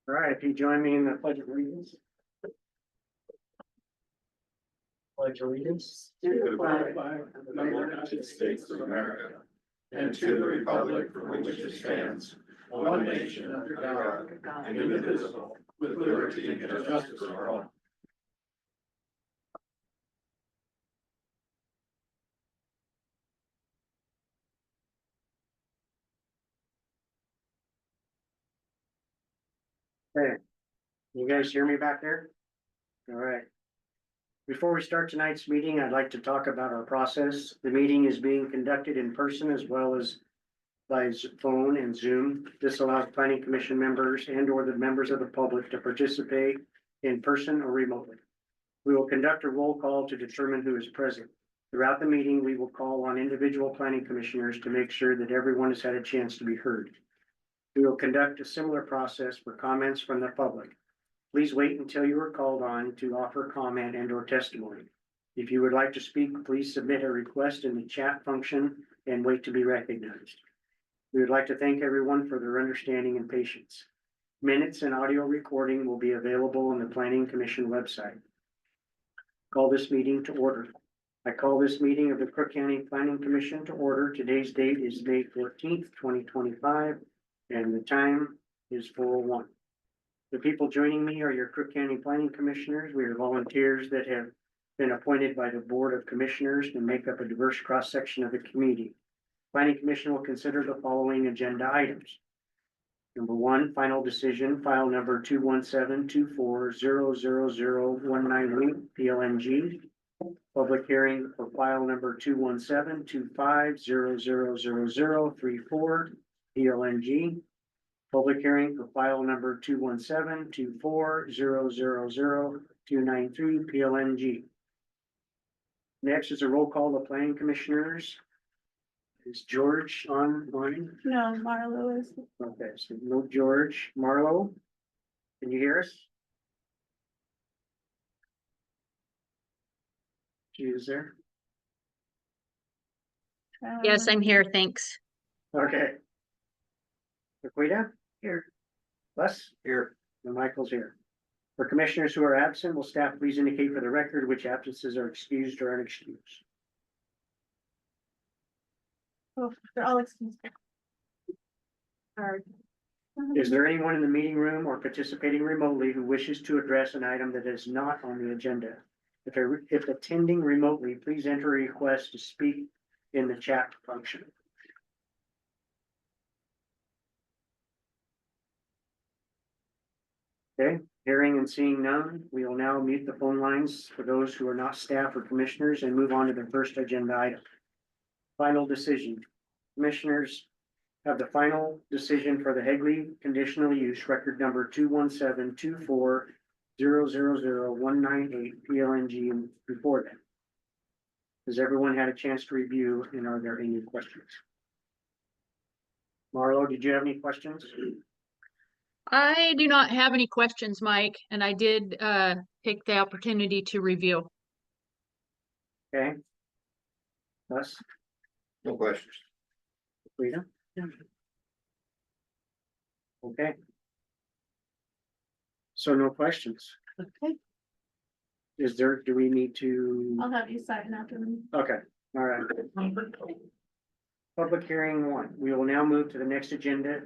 All right, if you join me in the pledge of allegiance. Pledge allegiance. To the flag of the United States of America, and to the republic for which it stands, one nation under God, indivisible, with liberty and justice for all. Hey, you guys hear me back there? All right. Before we start tonight's meeting, I'd like to talk about our process. The meeting is being conducted in person as well as by phone and Zoom. This allows planning commission members and or the members of the public to participate in person or remotely. We will conduct a roll call to determine who is present. Throughout the meeting, we will call on individual planning commissioners to make sure that everyone has had a chance to be heard. We will conduct a similar process for comments from the public. Please wait until you are called on to offer comment and or testimony. If you would like to speak, please submit a request in the chat function and wait to be recognized. We would like to thank everyone for their understanding and patience. Minutes and audio recording will be available on the Planning Commission website. Call this meeting to order. I call this meeting of the Crook County Planning Commission to order. Today's date is May 14th, 2025, and the time is 4:01. The people joining me are your Crook County Planning Commissioners. We are volunteers that have been appointed by the Board of Commissioners to make up a diverse cross-section of the community. Planning Commission will consider the following agenda items. Number one, final decision, file number 217-24000198 PLNG. Public hearing for file number 217-25000034 PLNG. Public hearing for file number 217-24000293 PLNG. Next is a roll call of planning commissioners. Is George online? No, Marlo is. Okay, so no George. Marlo, can you hear us? She is there? Yes, I'm here, thanks. Okay. Laquita? Here. Les? Here. And Michael's here. For commissioners who are absent, will staff please indicate for the record which absences are excused or unexcused? Oh, they're all excused. Sorry. Is there anyone in the meeting room or participating remotely who wishes to address an item that is not on the agenda? If attending remotely, please enter a request to speak in the chat function. Okay, hearing and seeing none, we will now mute the phone lines for those who are not staff or commissioners and move on to the first agenda item. Final decision. Commissioners have the final decision for the Hegley conditional use record number 217-24000198 PLNG before them. Has everyone had a chance to review, and are there any questions? Marlo, did you have any questions? I do not have any questions, Mike, and I did take the opportunity to review. Okay. Us? No questions. Rita? Yeah. Okay. So no questions. Okay, Do we need to? I'll have you sign after them. Okay, all right. Public hearing one. We will now move to the next agenda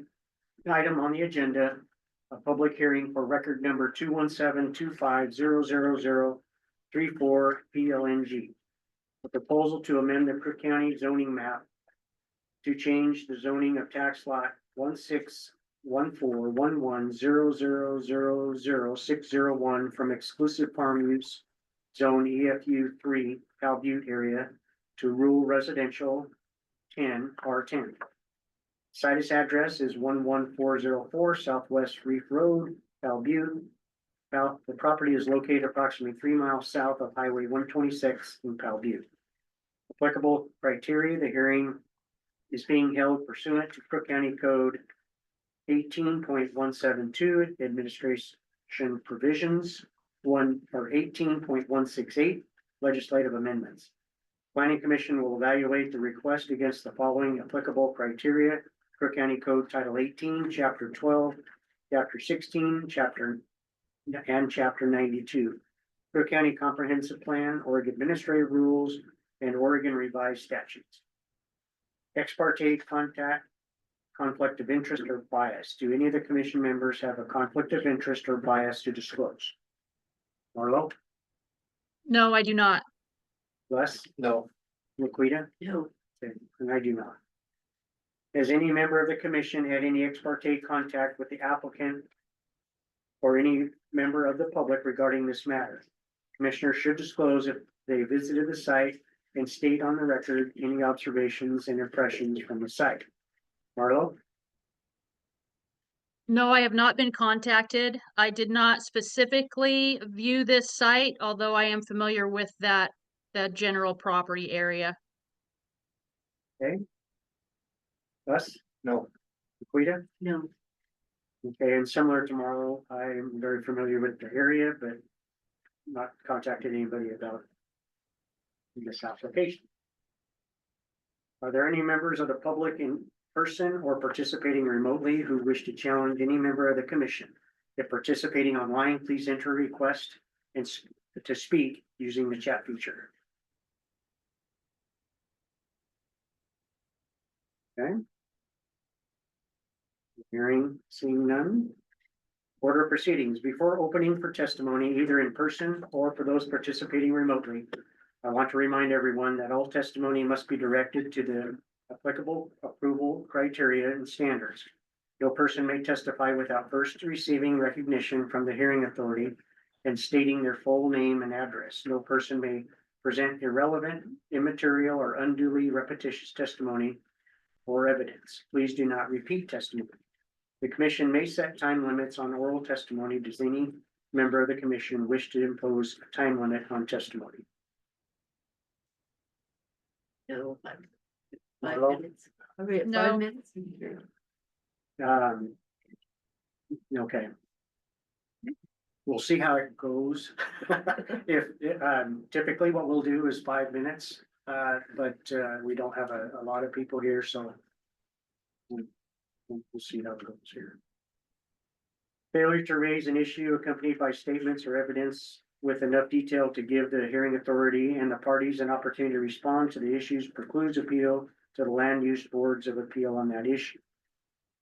item on the agenda. A public hearing for record number 217-25000034 PLNG. A proposal to amend the Crook County zoning map to change the zoning of tax lot 1614110000601 from exclusive farm use zone EFU 3 Cal Butte area to rural residential 10 R10. Situs address is 11404 Southwest Reef Road, Cal Butte. The property is located approximately 3 miles south of Highway 126 in Cal Butte. Applicable criteria, the hearing is being held pursuant to Crook County Code 18.172 Administration Provisions 18.168 Legislative Amendments. Planning Commission will evaluate the request against the following applicable criteria: Crook County Code Title 18, Chapter 12, Chapter 16, Chapter 92. Crook County Comprehensive Plan, Oregon Administrative Rules, and Oregon Revised Statutes. Ex parte contact, conflict of interest or bias. Do any of the commission members have a conflict of interest or bias to disclose? Marlo, No, I do not. Les, No. Laquita? No. Okay, and I do not. Has any member of the commission had any ex parte contact with the applicant or any member of the public regarding this matter? Commissioners should disclose if they visited the site and state on the record any observations and impressions from the site. Marlo? No, I have not been contacted. I did not specifically view this site, although I am familiar with that general property area. Les? No. Laquita? No. Okay, and similar to Marlo, I am very familiar with the area, but not contacted anybody about this application. Are there any members of the public in person or participating remotely who wish to challenge any member of the commission? If participating online, please enter a request and to speak using the chat feature. Okay. Seeing none. Order of proceedings. Before opening for testimony, either in person or for those participating remotely, I want to remind everyone that all testimony must be directed to the applicable approval criteria and standards. No person may testify without first receiving recognition from the hearing authority and stating their full name and address. No person may present irrelevant, immaterial, or unduly repetitious testimony or evidence. Please do not repeat testimony. The commission may set time limits on oral testimony. Does any member of the commission wish to impose a time limit on testimony? No. Marlo? Minutes. Are we at No. 5 minutes? Okay. We'll see how it goes. If, typically what we'll do is 5 minutes, but we don't have a lot of people here, so we'll see how it goes here. Failure to raise an issue accompanied by statements or evidence with enough detail to give the hearing authority and the parties an opportunity to respond to the issues precludes appeal to the land use boards of appeal on that issue.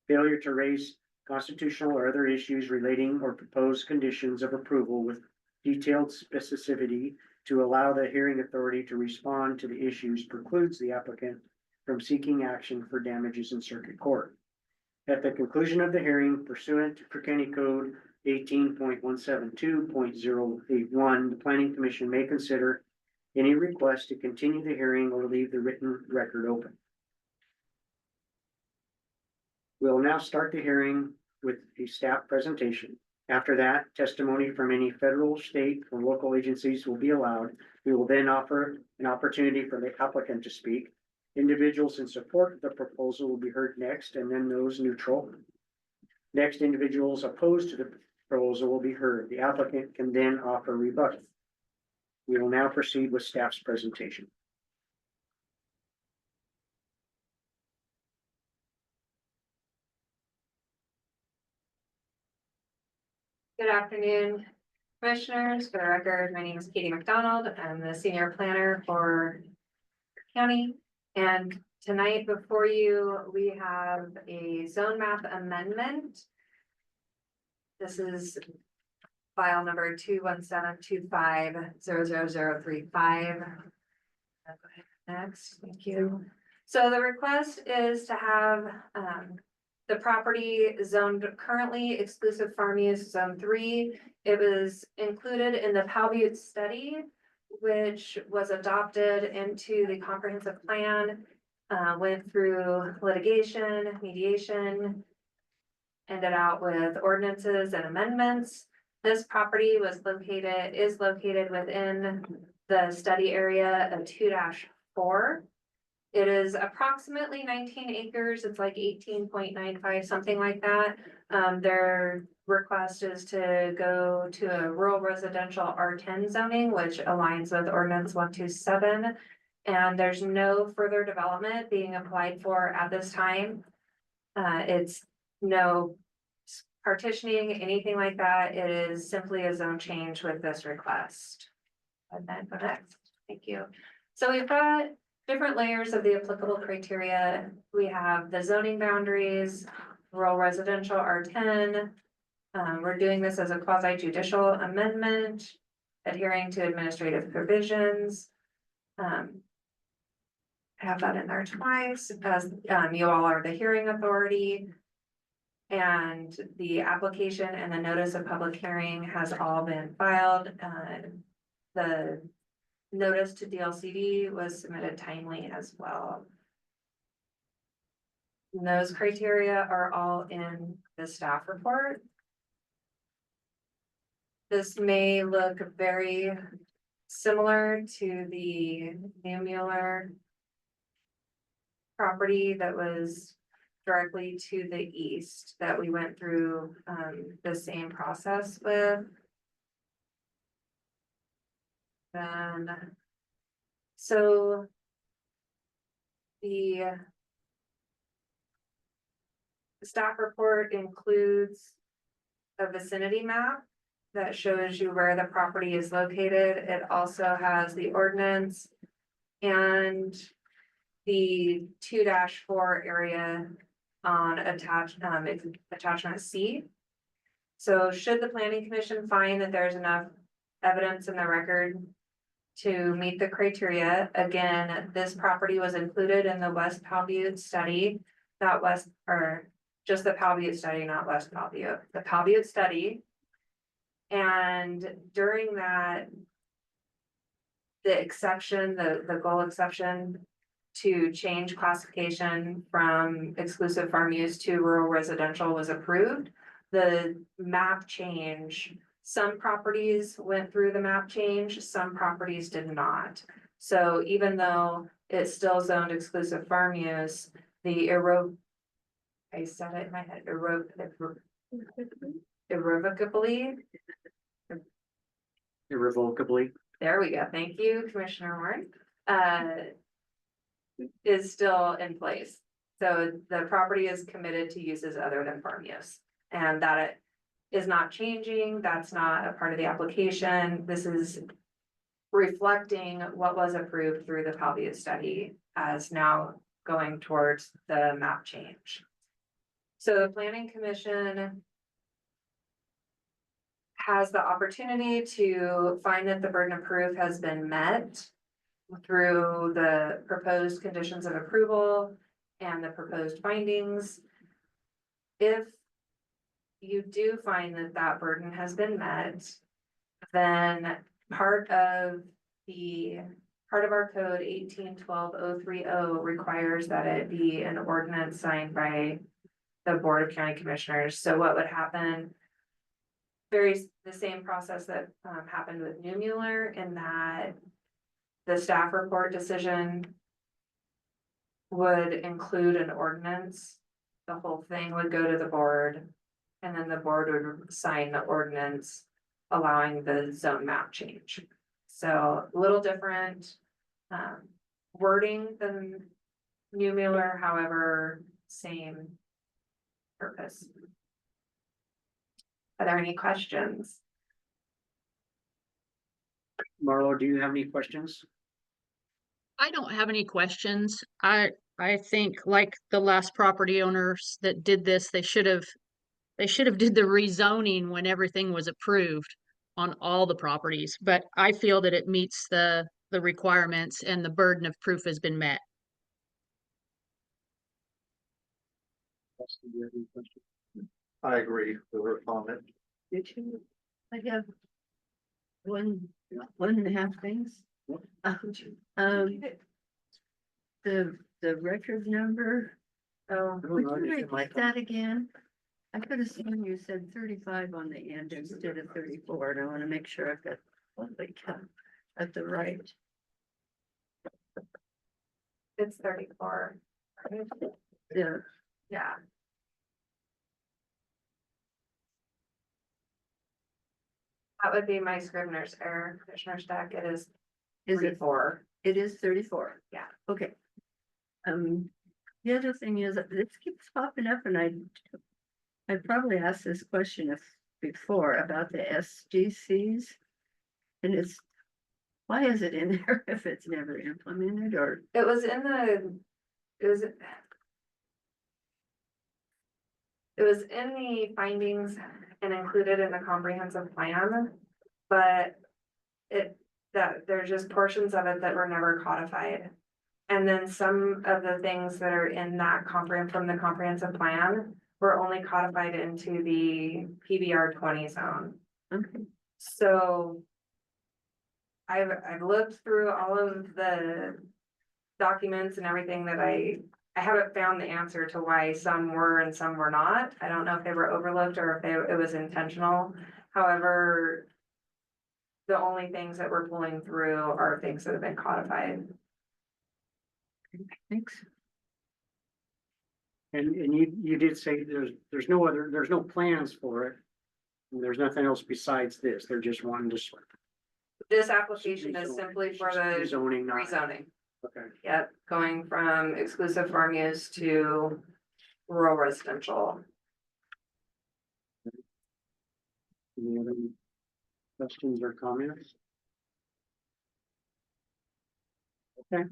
Failure to raise constitutional or other issues relating or proposed conditions of approval with detailed specificity to allow the hearing authority to respond to the issues precludes the applicant from seeking action for damages in circuit court. At the conclusion of the hearing pursuant to Crook County Code 18.172.081, the Planning Commission may consider any request to continue the hearing or leave the written record open. We'll now start the hearing with a staff presentation. After that, testimony from any federal, state, or local agencies will be allowed. We will then offer an opportunity for the applicant to speak. Individuals in support of the proposal will be heard next, and then those neutral. Next, individuals opposed to the proposal will be heard. The applicant can then offer rebuttal. We will now proceed with staff's presentation. Good afternoon, commissioners. For the record, my name is Katie McDonald. I'm the senior planner for county. And tonight before you, we have a zone map amendment. This is file number 21725000035. Next, thank you. So the request is to have the property zoned currently exclusive farm use zone 3. It was included in the Palbutte study, which was adopted into the comprehensive plan, went through litigation, mediation, ended out with ordinances and amendments. This property is located within the study area of 2-4. It is approximately 19 acres. It's like 18.95, something like that. Their request is to go to a rural residential R10 zoning, which aligns with ordinance 127. And there's no further development being applied for at this time. It's no partitioning, anything like that. It is simply a zone change with this request. And then go next. Thank you. So we've got different layers of the applicable criteria. We have the zoning boundaries, rural residential R10. We're doing this as a quasi judicial amendment, adhering to administrative provisions. I have that in there twice, as you all are the hearing authority. And the application and the notice of public hearing has all been filed. The notice to DLCD was submitted timely as well. And those criteria are all in the staff report. This may look very similar to the New Mueller property that was directly to the east that we went through the same process with. And so the staff report includes a vicinity map that shows you where the property is located. It also has the ordinance and the 2-4 area on attachment C. So should the planning commission find that there's enough evidence in the record to meet the criteria, again, this property was included in the West Powell Butte study, not West, or just the Powell Butte study, not West Powell Butte, the Powell Butte study. And during that, the exception, the goal exception to change classification from exclusive farm use to rural residential was approved. The map change, some properties went through the map change, some properties did not. So even though it's still zoned exclusive farm use, the I said it in my head, irrevocably. Irrevocably. There we go. Thank you, Commissioner Warren. Is still in place. So the property is committed to uses other than farm use. And that it is not changing. That's not a part of the application. This is reflecting what was approved through the Powell Butte study as now going towards the map change. So the planning commission has the opportunity to find that the burden of proof has been met through the proposed conditions of approval and the proposed findings. If you do find that that burden has been met, then part of our code 1812-030 requires that it be an ordinance signed by the Board of County Commissioners. So what would happen? The same process that happened with New Mueller, in that the staff report decision would include an ordinance. The whole thing would go to the board, and then the board would sign the ordinance allowing the zone map change. So a little different wording than New Mueller, however, same purpose. Are there any questions? Marlo, do you have any questions? I don't have any questions. I think like the last property owners that did this, they should have did the rezoning when everything was approved on all the properties, but I feel that it meets the requirements and the burden of proof has been met. Justin, do you have any questions? I agree with her comment. Did you? I have one and a half things. The record number, Oh, would you repeat that again? I could have seen you said 35 on the end instead of 34, and I want to make sure I've got what they count at the right. it's 34. Yeah, Yeah. That would be my Scrivener's error, Commissioner Stack. It is is it? 34. It is 34. Yeah. Okay. The other thing is that this keeps popping up, and I'd probably asked this question before about the SDCs. And why is it in there if it's never implemented or? It was in the, it was. It was in the findings and included in the comprehensive plan, but there's just portions of it that were never codified. And then some of the things that are in that from the comprehensive plan were only codified into the PBR 20 zone. Okay. So I've looked through all of the documents and everything that I haven't found the answer to why some were and some were not. I don't know if they were overlooked or if it was intentional. However, the only things that we're pulling through are things that have been codified. Thanks. And you did say there's no plans for it. And there's nothing else besides this. They're just wanting to. This application is simply for the Zoning, not. rezoning. Okay. Yep, going from exclusive farm use to rural residential. Any other questions or comments? Okay.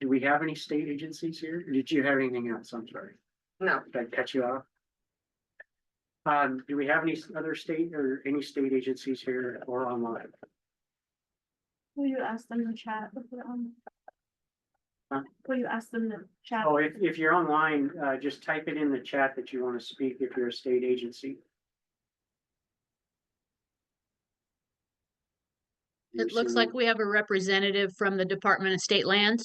Do we have any state agencies here? Or did you have anything else? I'm sorry. No, Did I cut you off? Do we have any other state or any state agencies here or online? Will you ask them to chat? Huh? Will you ask them to chat? Oh, if you're online, just type it in the chat that you want to speak if you're a state agency. It looks like we have a representative from the Department of State Lands.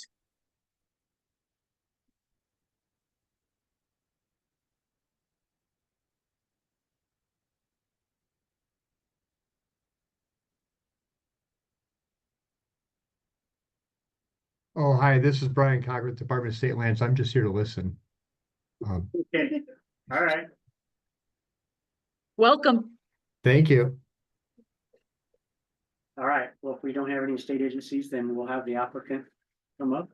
Oh, hi, this is Brian Cocker with Department of State Lands. I'm just here to listen. Okay, all right. Welcome. Thank you. All right, well, if we don't have any state agencies, then we'll have the applicant come up.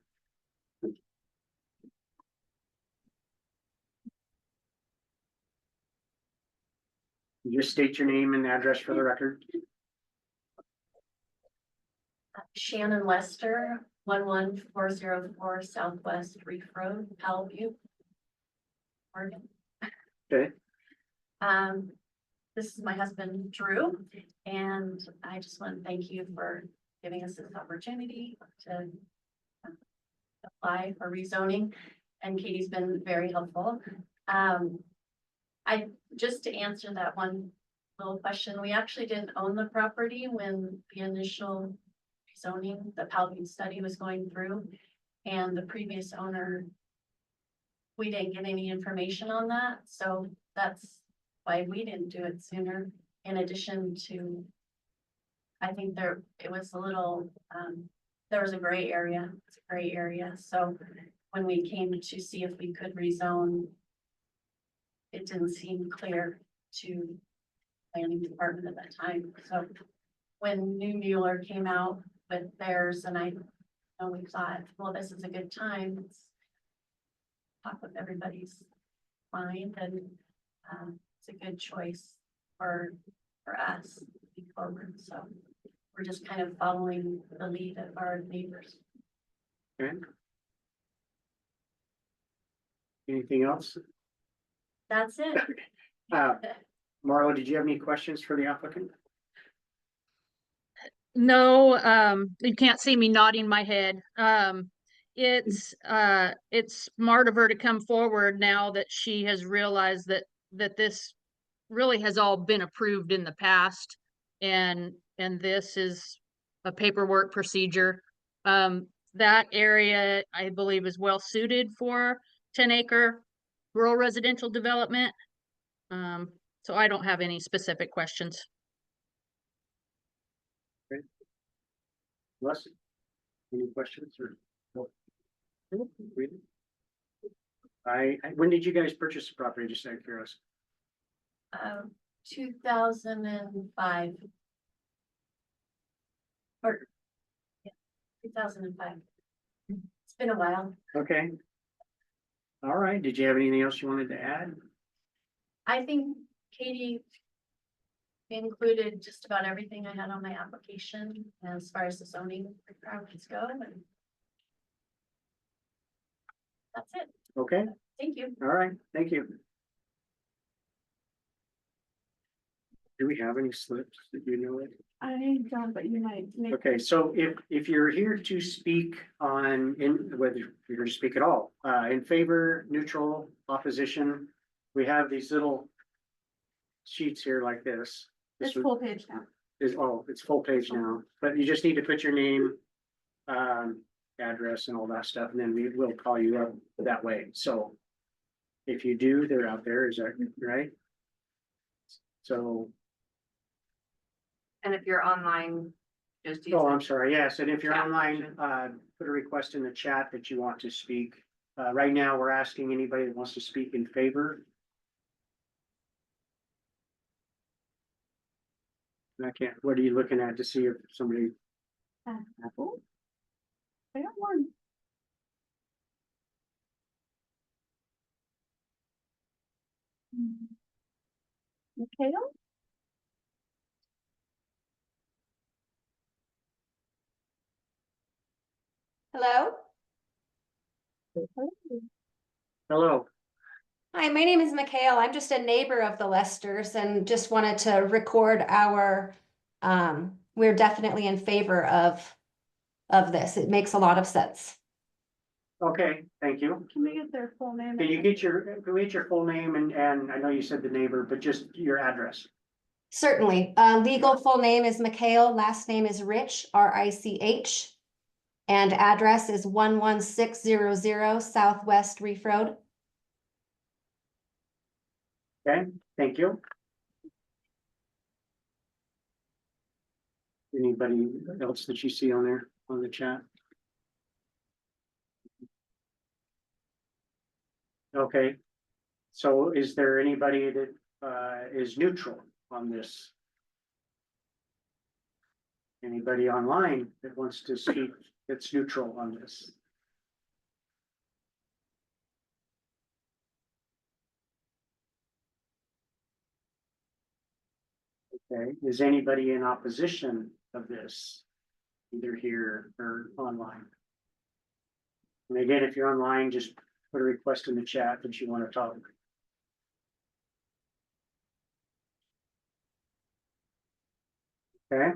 Just state your name and address for the record. Shannon Lester, 11404 Southwest Reef Road, Powell Butte, Oregon. Okay. This is my husband, Drew, and I just want to thank you for giving us this opportunity to apply for rezoning, and Katie's been very helpful. Just to answer that one little question, we actually didn't own the property when the initial zoning, the Powell Butte study was going through, and the previous owner, we didn't get any information on that, so that's why we didn't do it sooner. In addition to, I think it was a little, there was a gray area, it's a gray area, so when we came to see if we could rezone, it didn't seem clear to planning department at that time, so when New Mueller came out with theirs, and we thought, well, this is a good time. It's top of everybody's mind, and it's a good choice for us to be forward. So we're just kind of following the lead of our neighbors. Okay. Anything else? That's it. Marla, did you have any questions for the applicant? No, you can't see me nodding my head. It's smart of her to come forward now that she has realized that this really has all been approved in the past, and this is a paperwork procedure. That area, I believe, is well suited for 10-acre rural residential development. So I don't have any specific questions. Les, any questions or? No? When did you guys purchase the property? Just out of curiosity. 2005. Or, yeah, 2005. It's been a while. Okay. All right, did you have anything else you wanted to add? I think Katie included just about everything I had on my application as far as the zoning requirements go, and that's it. Okay, Thank you. all right, thank you. Do we have any slips that you know of? I don't, but you might make. Okay, so if you're here to speak on, whether you're here to speak at all, in favor, neutral, opposition, we have these little sheets here like this. It's This full page now. it's full page now, but you just need to put your name, address and all that stuff, and then we will call you up that way. So if you do, they're out there, is that right? So, And if you're online, just use. oh, I'm sorry, yes, and if you're Chat online, function. put a request in the chat that you want to speak. Right now, we're asking anybody that wants to speak in favor. And I can't, what are you looking at to see if somebody, Apple. I got one. Mikhail? Hello. hello, Hi, my name is Mikhail. I'm just a neighbor of the Lesters and just wanted to record our, we're definitely in favor of this. It makes a lot of sense. okay, thank you. Can we get their full name? Can you get your full name and I know you said the neighbor, but just your address? Certainly. Legal full name is Mikhail, last name is Rich, R-I-C-H. And address is 11600 Southwest Reef Road. Okay, thank you. Anybody else that you see on there, on the chat? Okay, so is there anybody that is neutral on this? Anybody online that wants to speak that's neutral on this? Okay, is anybody in opposition of this? Either here or online? And again, if you're online, just put a request in the chat that you want to talk. Okay.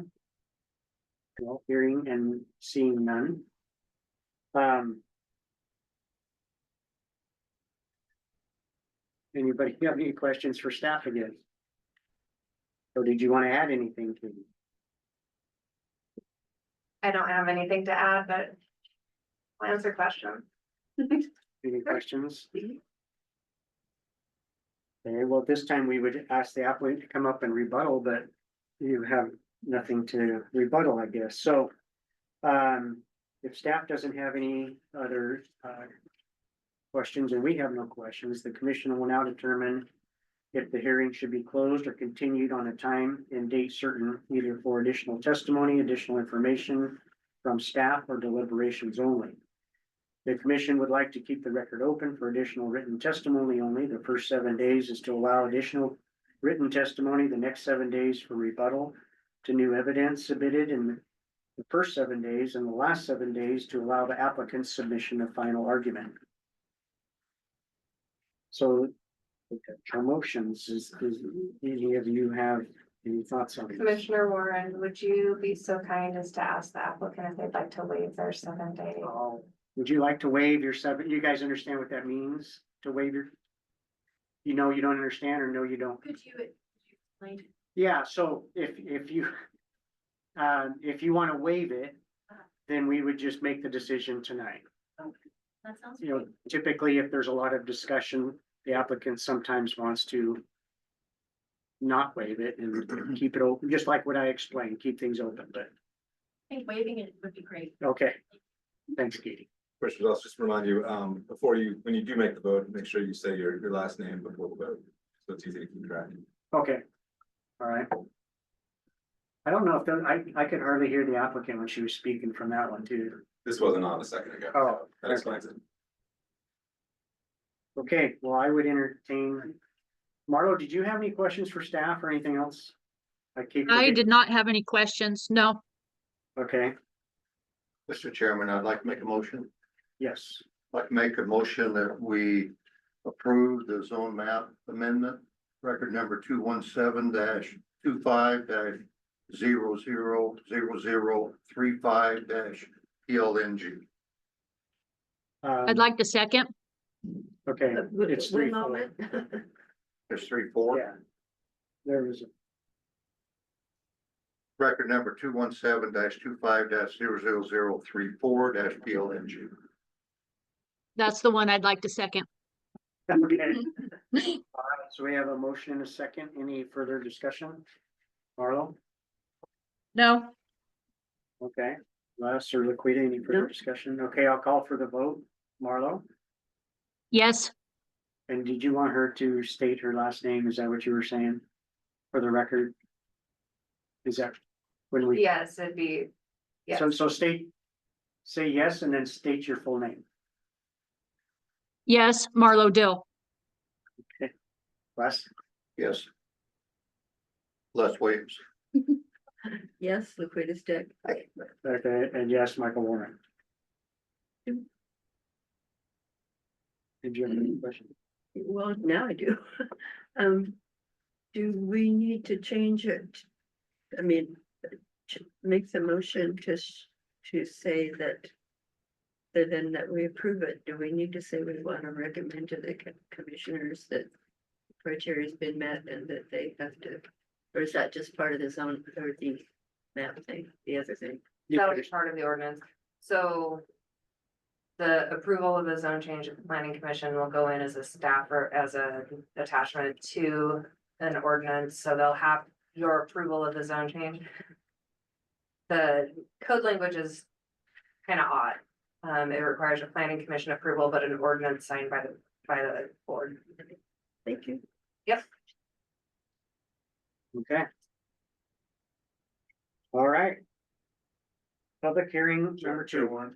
Well, hearing and seeing none. Anybody have any questions for staff again? Or did you want to add anything to? I don't have anything to add, but I'll answer questions. Any questions? Okay, well, this time we would ask the applicant to come up and rebuttal, but you have nothing to rebuttal, I guess. So, if staff doesn't have any other, questions, and we have no questions, the commission will now determine if the hearing should be closed or continued on a time and date certain, either for additional testimony, additional information from staff, or deliberations only. The commission would like to keep the record open for additional written testimony only. The first 7 days is to allow additional written testimony, the next 7 days for rebuttal to new evidence submitted in the first 7 days, and the last 7 days to allow the applicant's submission of final argument. So, our motions, is any of you have any thoughts on it? Commissioner Warren, would you be so kind as to ask the applicant if they'd like to waive their 7 day? Would you like to waive your 7? You guys understand what that means, to waive your? You know, you don't understand, or no, you don't? Could you explain? Yeah, so if you want to waive it, then we would just make the decision tonight. That sounds You know, great. typically, if there's a lot of discussion, the applicant sometimes wants to not waive it and keep it open, just like what I explained, keep things open, but, I think waiving it would be great. okay. Thanks, Katie. Commissioners, I'll just remind you, before you, when you do make the vote, make sure you say your last name before the vote, so it's easy to keep track. Okay. All right. I don't know if I could hardly hear the applicant when she was speaking from that one too. This wasn't on a second ago. Oh, That explains it. Okay, well, I would entertain. Marlo, did you have any questions for staff or anything else? I did not have any questions. No. Okay, Mr. Chairman, I'd like to make a motion. yes, I'd like to make a motion that we approve the zone map amendment, record number 217-25-000035-PLNG. I'd like to second. Okay, it's One 3-4. moment. There's 3-4. Yeah. There was, Record number 217-25-00034-PLNG. That's the one I'd like to second. okay. All right, so we have a motion and a second. Any further discussion? Marlo? No. Okay, Les or Laquita, any further discussion? Okay, I'll call for the vote. Marlo? Yes. And did you want her to state her last name? Is that what you were saying? For the record? Is that when we? Yes, it'd be, yes. So say yes and then state your full name. Yes, Marlo Dill. Les? Yes. Les Williams. Yes, Liquid Stick. Okay, and yes, Michael Warren. Did you have any question? Well, now I do. Do we need to change it? I mean, make the motion to say that that we approve it. Do we need to say we want to recommend to the commissioners that criteria has been met and that they have to, or is that just part of the zone or the map thing, the other thing? That'll be part of the ordinance. So the approval of the zone change at the planning commission will go in as a staff or as a attachment to an ordinance. So they'll have your approval of the zone change. The code language is kind of odd. It requires a planning commission approval, but an ordinance signed by the board. Thank you. Yep. Okay. All right. Public hearing number 2.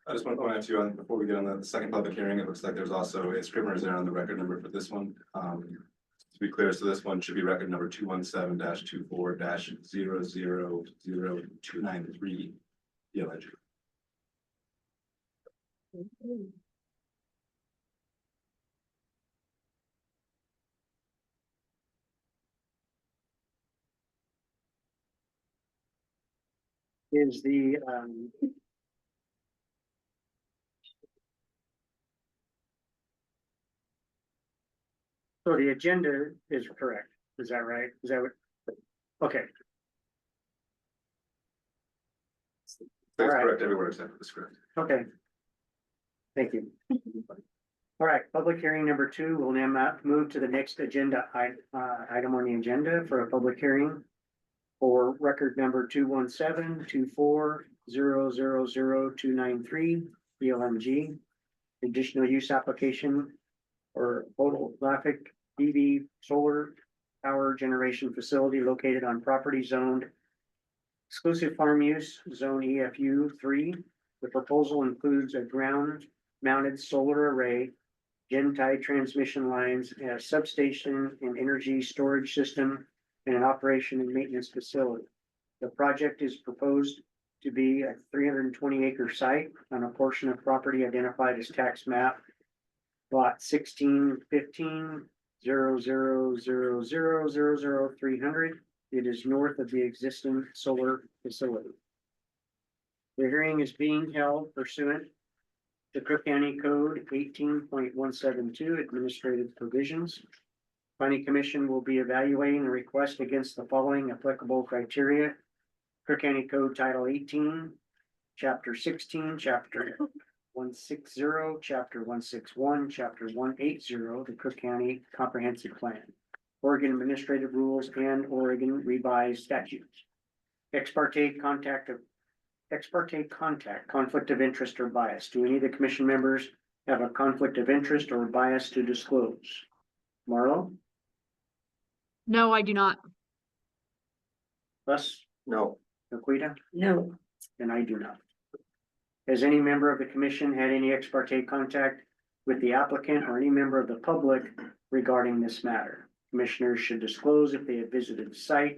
I just want to point out to you on, before we get on the second public hearing, it looks like there's also a scrivener's error on the record number for this one. To be clear, so this one should be record number 217-24-000293 PLNG. Is the so the agenda is correct, is that right? Is that what? Okay, That's Alright. correct everywhere except for the script. okay. Thank you. All right, public hearing number 2 will now move to the next agenda item on the agenda for a public hearing for record number 217-24-000293 BLMG. Additional use application for photographic PV solar power generation facility located on property zoned exclusive farm use zone EFU 3. The proposal includes a ground mounted solar array, gen-tie transmission lines, a substation and energy storage system, and an operation and maintenance facility. The project is proposed to be a 320-acre site on a portion of property identified as tax map lot 1615-0000000300. It is north of the existing solar facility. The hearing is being held pursuant to Crook County Code 18.172 Administrative Provisions. Planning Commission will be evaluating the request against the following applicable criteria. Crook County Code Title 18, Chapter 16, Chapter 160, Chapter 161, Chapter 180, the Crook County Comprehensive Plan, Oregon Administrative Rules, and Oregon Revised Statutes. Ex parte contact, conflict of interest or bias. Do any of the commission members have a conflict of interest or bias to disclose? Marlo? No, I do not. Les? No. Laquita? No. And I do not. Has any member of the commission had any ex parte contact with the applicant or any member of the public regarding this matter. Commissioners should disclose if they have visited the site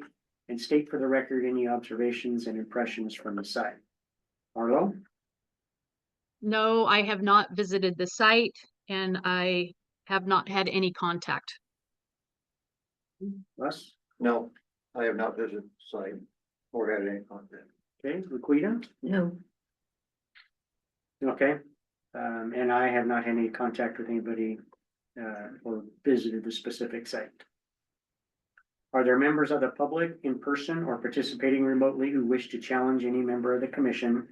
and state for the record any observations and impressions from the site. Marlo? No, I have not visited the site and I have not had any contact. Russ? No, I have not visited the site or had any contact. Okay, Laquita? No, Okay, and I have not had any contact with anybody, or visited the specific site. Are there members of the public in person or participating remotely who wish to challenge any member of the commission?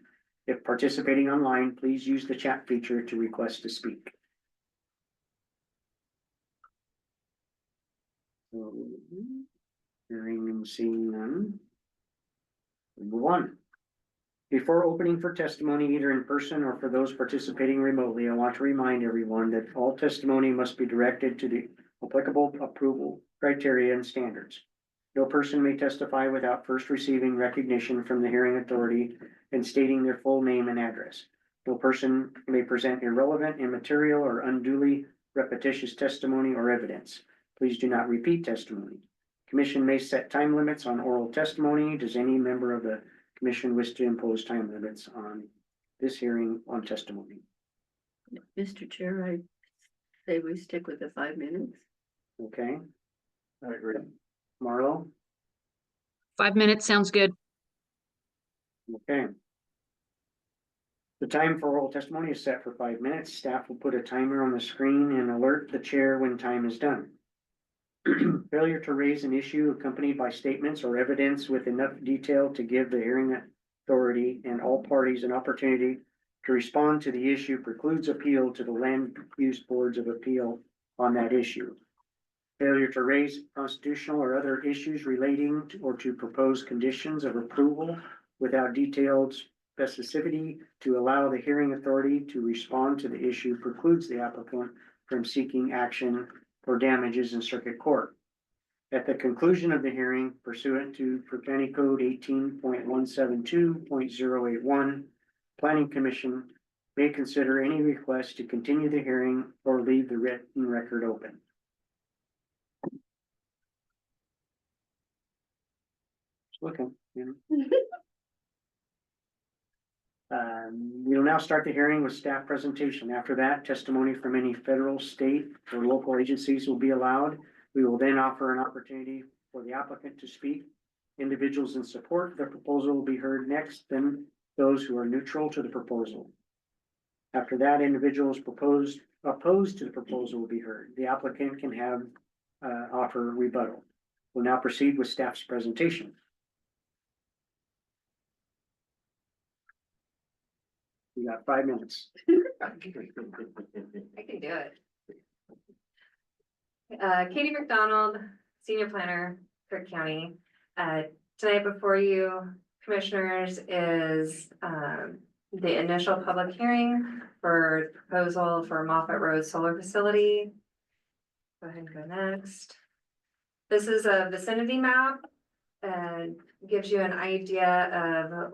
If participating online, please use the chat feature to request to speak. Hearing and seeing none. Move on. Before opening for testimony, either in person or for those participating remotely, I want to remind everyone that all testimony must be directed to the applicable approval criteria and standards. No person may testify without first receiving recognition from the hearing authority and stating their full name and address. No person may present irrelevant, immaterial, or unduly repetitious testimony or evidence. Please do not repeat testimony. Commission may set time limits on oral testimony. Does any member of the commission wish to impose time limits on this hearing on testimony? Mr. Chair, I say we stick with the 5 minutes. Okay, I agree. Marlo? 5 minutes sounds good. Okay. The time for oral testimony is set for 5 minutes. Staff will put a timer on the screen and alert the chair when time is done. Failure to raise an issue accompanied by statements or evidence with enough detail to give the hearing authority and all parties an opportunity to respond to the issue precludes appeal to the Land Use Boards of Appeal on that issue. Failure to raise constitutional or other issues relating to or to propose conditions of approval without detailed specificity to allow the hearing authority to respond to the issue precludes the applicant from seeking action for damages in circuit court. At the conclusion of the hearing pursuant to County Code 18.172.081, Planning Commission may consider any request to continue the hearing or leave the written record open. Just looking, you know. We will now start the hearing with staff presentation. After that, testimony from any federal, state, or local agencies will be allowed. We will then offer an opportunity for the applicant to speak. Individuals in support of the proposal will be heard next, then those who are neutral to the proposal. After that, individuals opposed to the proposal will be heard. The applicant can have offer rebuttal. We'll now proceed with staff's presentation. You got 5 minutes. I can do it. Katie McDonald, Senior Planner, Crook County. Tonight before you, Commissioners, is the initial public hearing for proposal for Moffett Road Solar Facility. Go ahead and go next. This is a vicinity map and gives you an idea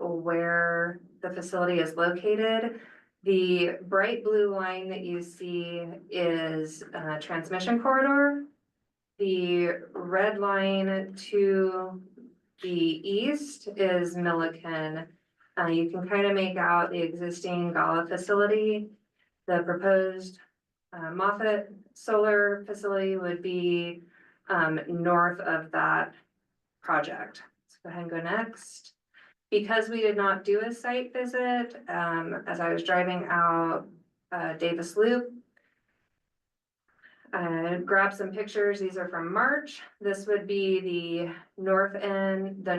of where the facility is located. The bright blue line that you see is a transmission corridor. The red line to the east is Milliken. You can kind of make out the existing Gala facility. The proposed Moffett solar facility would be north of that project. Let's go ahead and go next. Because we did not do a site visit, as I was driving out Davis Loop, I grabbed some pictures. These are from March. This would be the north end, the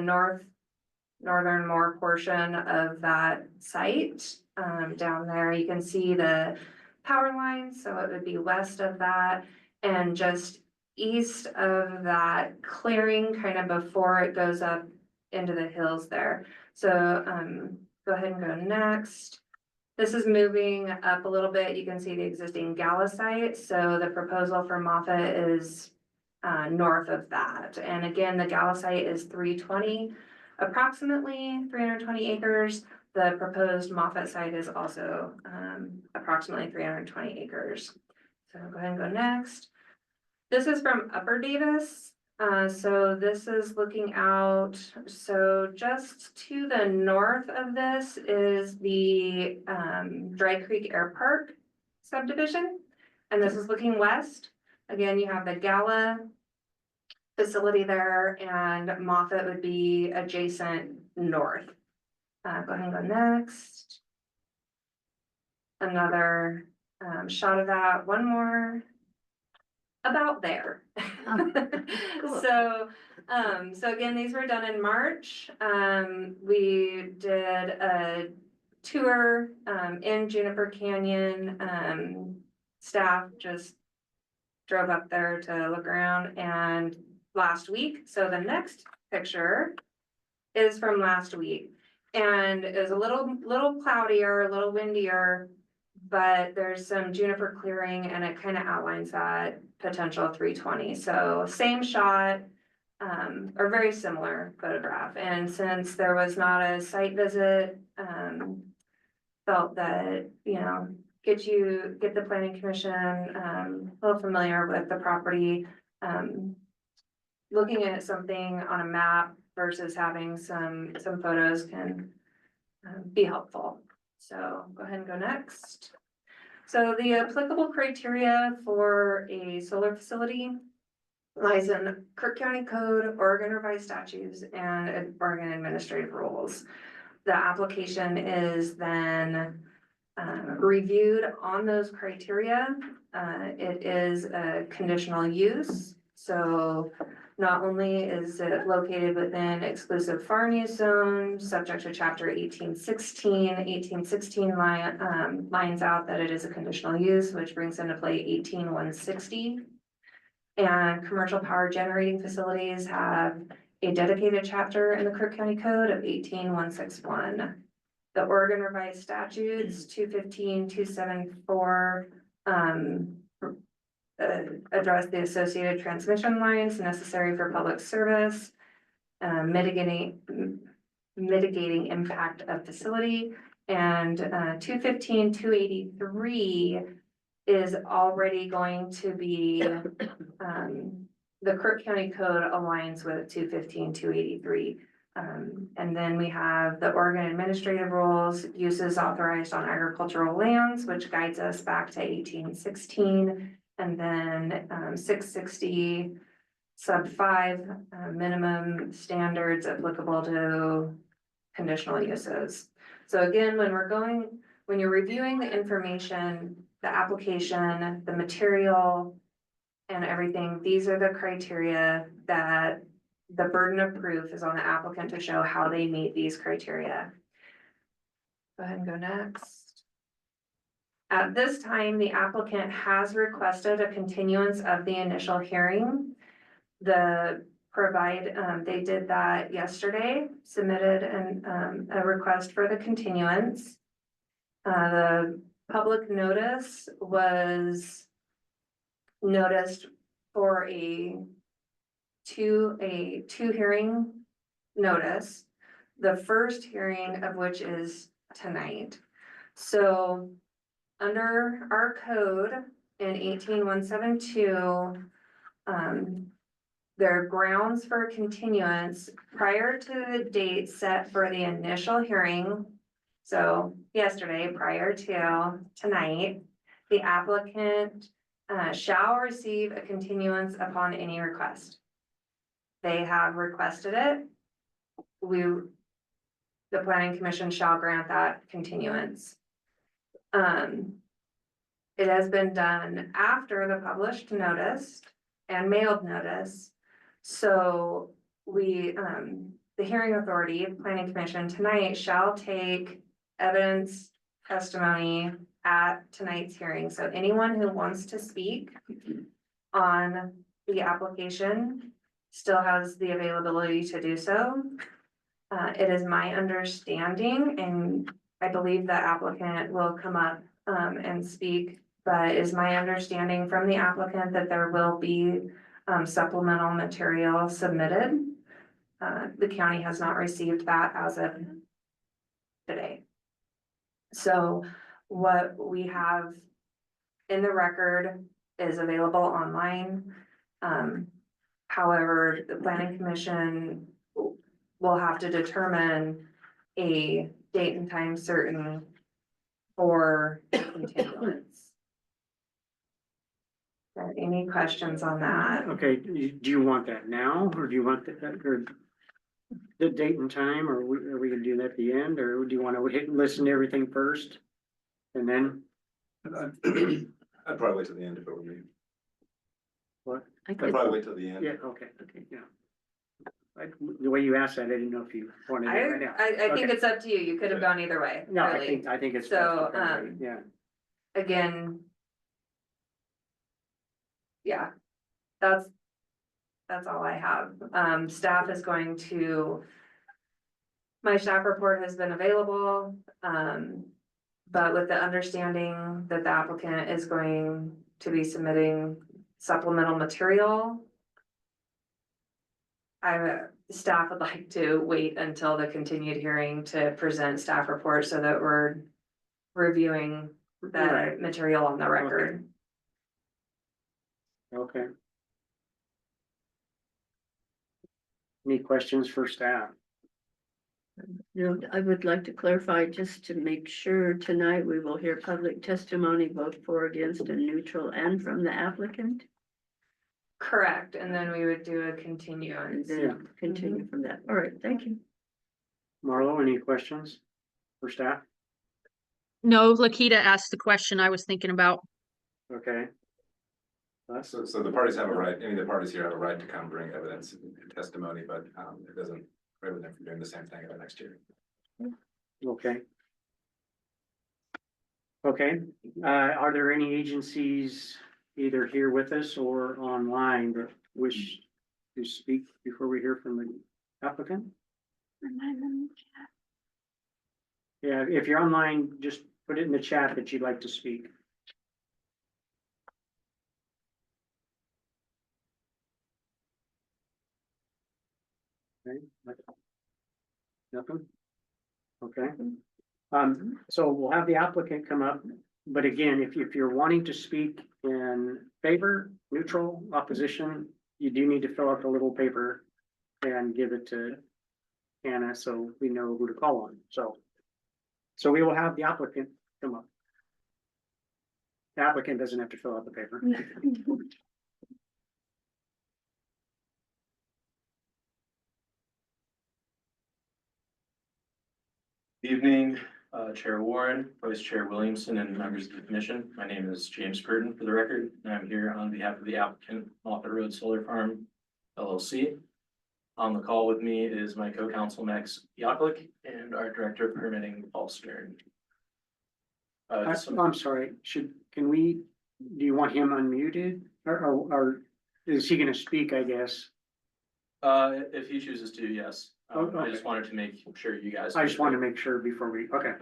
northernmost portion of that site. Down there, you can see the power lines, so it would be west of that, and just east of that clearing, kind of before it goes up into the hills there. So go ahead and go next. This is moving up a little bit. You can see the existing Gala site. So the proposal for Moffett is north of that. And again, the Gala site is 320, approximately 320 acres. the proposed Moffett site is also, approximately 320 acres. So go ahead and go next. This is from Upper Davis. So this is looking out, so just to the north of this is the, Dry Creek Air Park subdivision. And this is looking west. Again, you have the Gala facility there, and Moffett would be adjacent north. Go ahead and go next. Another, shot of that, one more. About there. cool. So again, these were done in March. We did a tour, in Juniper Canyon. Staff just drove up there to look around, and last week, so the next picture is from last week. And it was a little cloudier, a little windier, but there's some juniper clearing and it kind of outlines that potential 320. So same shot, or very similar photograph. And since there was not a site visit, felt that, you know, get the planning commission, a little familiar with the property, looking at something on a map versus having some photos can be helpful. So go ahead and go next. So the applicable criteria for a solar facility lies in Crook County Code, Oregon Revised Statutes, and Oregon Administrative Rules. The application is then reviewed on those criteria. It is a conditional use. So not only is it located within exclusive farm use zone, subject to chapter 1816 lines out that it is a conditional use, which brings into play 18160. And commercial power generating facilities have a dedicated chapter in the Crook County Code of 18161. The Oregon Revised Statutes 215, 274, address the associated transmission lines necessary for public service, mitigating impact of facility, and 215, 283 is already going to be, the Crook County Code aligns with 215, 283. And then we have the Oregon Administrative Rules, uses authorized on agricultural lands, which guides us back to 1816. And then 660 sub 5 minimum standards applicable to conditional uses. So again, when you're reviewing the information, the application, the material, and everything, these are the criteria that the burden of proof is on the applicant to show how they meet these criteria. Go ahead and go next. At this time, the applicant has requested a continuance of the initial hearing. They did that yesterday, submitted a request for the continuance. The public notice was noticed for a two hearing notice, the first hearing of which is tonight. So under our code in 18172, there are grounds for continuance prior to the date set for the initial hearing. So yesterday, prior to tonight, the applicant shall receive a continuance upon any request. They have requested it. The planning commission shall grant that continuance. It has been done after the published notice and mailed notice. So the hearing authority, planning commission tonight shall take evidence testimony at tonight's hearing. So anyone who wants to speak on the application still has the availability to do so. It is my understanding, and I believe the applicant will come up and speak, but it is my understanding from the applicant that there will be supplemental material submitted. The county has not received that as of today. So what we have in the record is available online. However, the planning commission will have to determine a date and time certain for continuance. Are there any questions on that? Okay, do you want that now, or do you want that, or the date and time, or are we gonna do that at the end, or do you wanna hit and listen to everything first? And then, I'd probably wait till the end if it were me. what? I I'd could, probably wait till the end. Yeah, okay, yeah. The way you asked that, I didn't know if you wanted it right now. I think Okay. it's up to you. You could have gone either way, No, really. I think it's. So, Yeah, Again. Yeah, that's all I have. Staff is going to. My staff report has been available, but with the understanding that the applicant is going to be submitting supplemental material. Staff would like to wait until the continued hearing to present staff report so that we're reviewing the Right. material on the record. okay. Any questions for staff? I would like to clarify, just to make sure tonight we will hear public testimony both for, against, and neutral, and from the applicant. Correct, and then we would do a And continuance. then continue from that. All right, thank you. Marlo, any questions for staff? No, Lakita asked the question I was thinking about. Okay. So the parties have a right, any of the parties here have a right to come bring evidence and testimony, but it doesn't prohibit them from doing the same thing at the next year. Okay. Okay, are there any agencies either here with us or online that wish to speak before we hear from the applicant? Yeah, if you're online, just put it in the chat that you'd like to speak. Okay. Nothing? Okay. So we'll have the applicant come up, but again, if you're wanting to speak in favor, neutral, opposition, you do need to fill out the little paper and give it to Anna, so we know who to call on, so we will have the applicant come up. The applicant doesn't have to fill out the paper. Evening, Chair Warren, Vice Chair Williamson, and members of the commission. My name is James Burton, for the record, and I'm here on behalf of the applicant, Moffett Road Solar Farm LLC. On the call with me is my co-counsel Max Yaklik and our director of permitting, Paul Stern. I'm sorry, can we, do you want him unmuted, or is he gonna speak, I guess? If he chooses to, yes. I Okay. just wanted to make sure you guys. I just wanted to make sure before we, okay.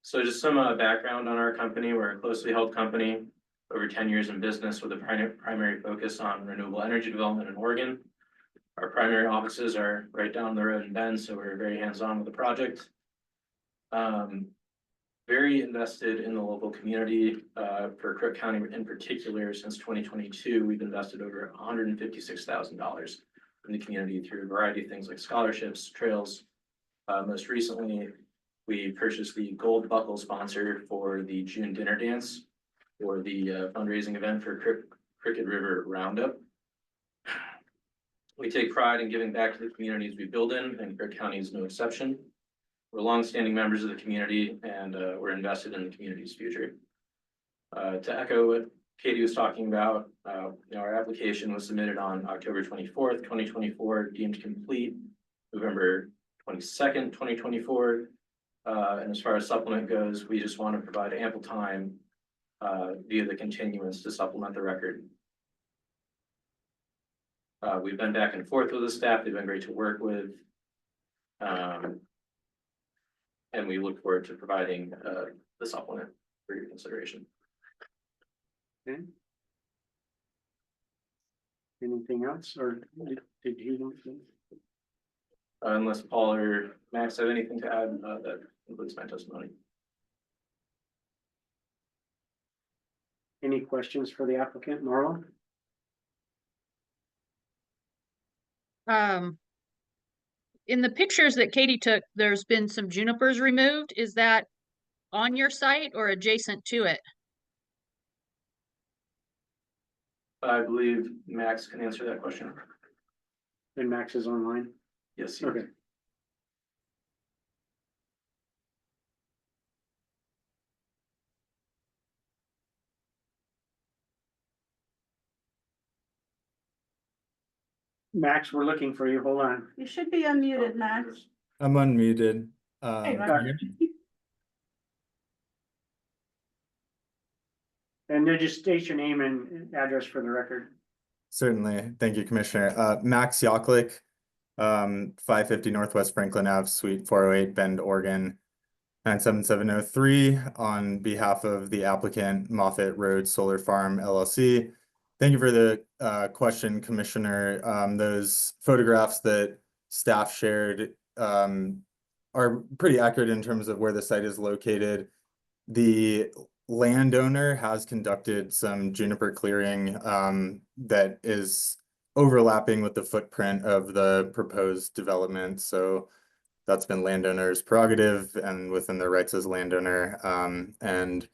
So just some background on our company. We're a closely held company, over 10 years in business with a primary focus on renewable energy development in Oregon. Our primary offices are right down the road in Bend, so we're very hands-on with the project. Very invested in the local community, for Crook County in particular. Since 2022, we've invested over $156,000 in the community through a variety of things like scholarships, trails. Most recently, we purchased the gold buckle sponsor for the June dinner dance for the fundraising event for Crooked River Roundup. We take pride in giving back to the communities we build in, and Crook County is no exception. We're longstanding members of the community, and we're invested in the community's future. To echo what Katie was talking about, our application was submitted on October 24th, 2024, deemed complete November 22nd, 2024. And as far as supplement goes, we just want to provide ample time via the continuance to supplement the record. We've been back and forth with the staff. They've been great to work with. And we look forward to providing the supplement for your consideration. Okay. Anything else, or did you? Unless Paul or Max have anything to add, that concludes my testimony. Any questions for the applicant, Marlon? In the pictures that Katie took, there's been some junipers removed. Is that on your site or adjacent to it? I believe Max can answer that question. And Max is online? Yes. he is. Okay. Max, we're looking for you. Hold on. You should be unmuted, Max. I'm unmuted. Hey, Can Max. you hear me? And then just state your name and address for the record. Certainly. Thank you, Commissioner. Max Yaklik, 550 Northwest Franklin Ave, Suite 408, Bend, Oregon, 97703, on behalf of the applicant Moffett Road Solar Farm LLC. Thank you for the question, Commissioner. Those photographs that staff shared are pretty accurate in terms of where the site is located. The landowner has conducted some juniper clearing that is overlapping with the footprint of the proposed development. So that's been landowner's prerogative and within their rights as landowner. And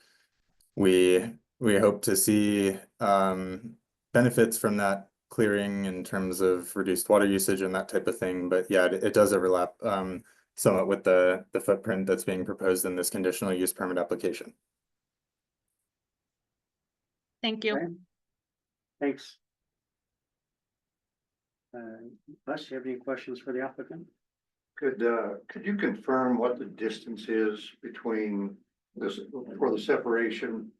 we hope to see benefits from that clearing in terms of reduced water usage and that type of thing. But yeah, it does overlap somewhat with the footprint that's being proposed in this conditional use permit application. Thank you. Okay. Thanks. Les, you have any questions for the applicant? Could you confirm what the distance is between this, for the separation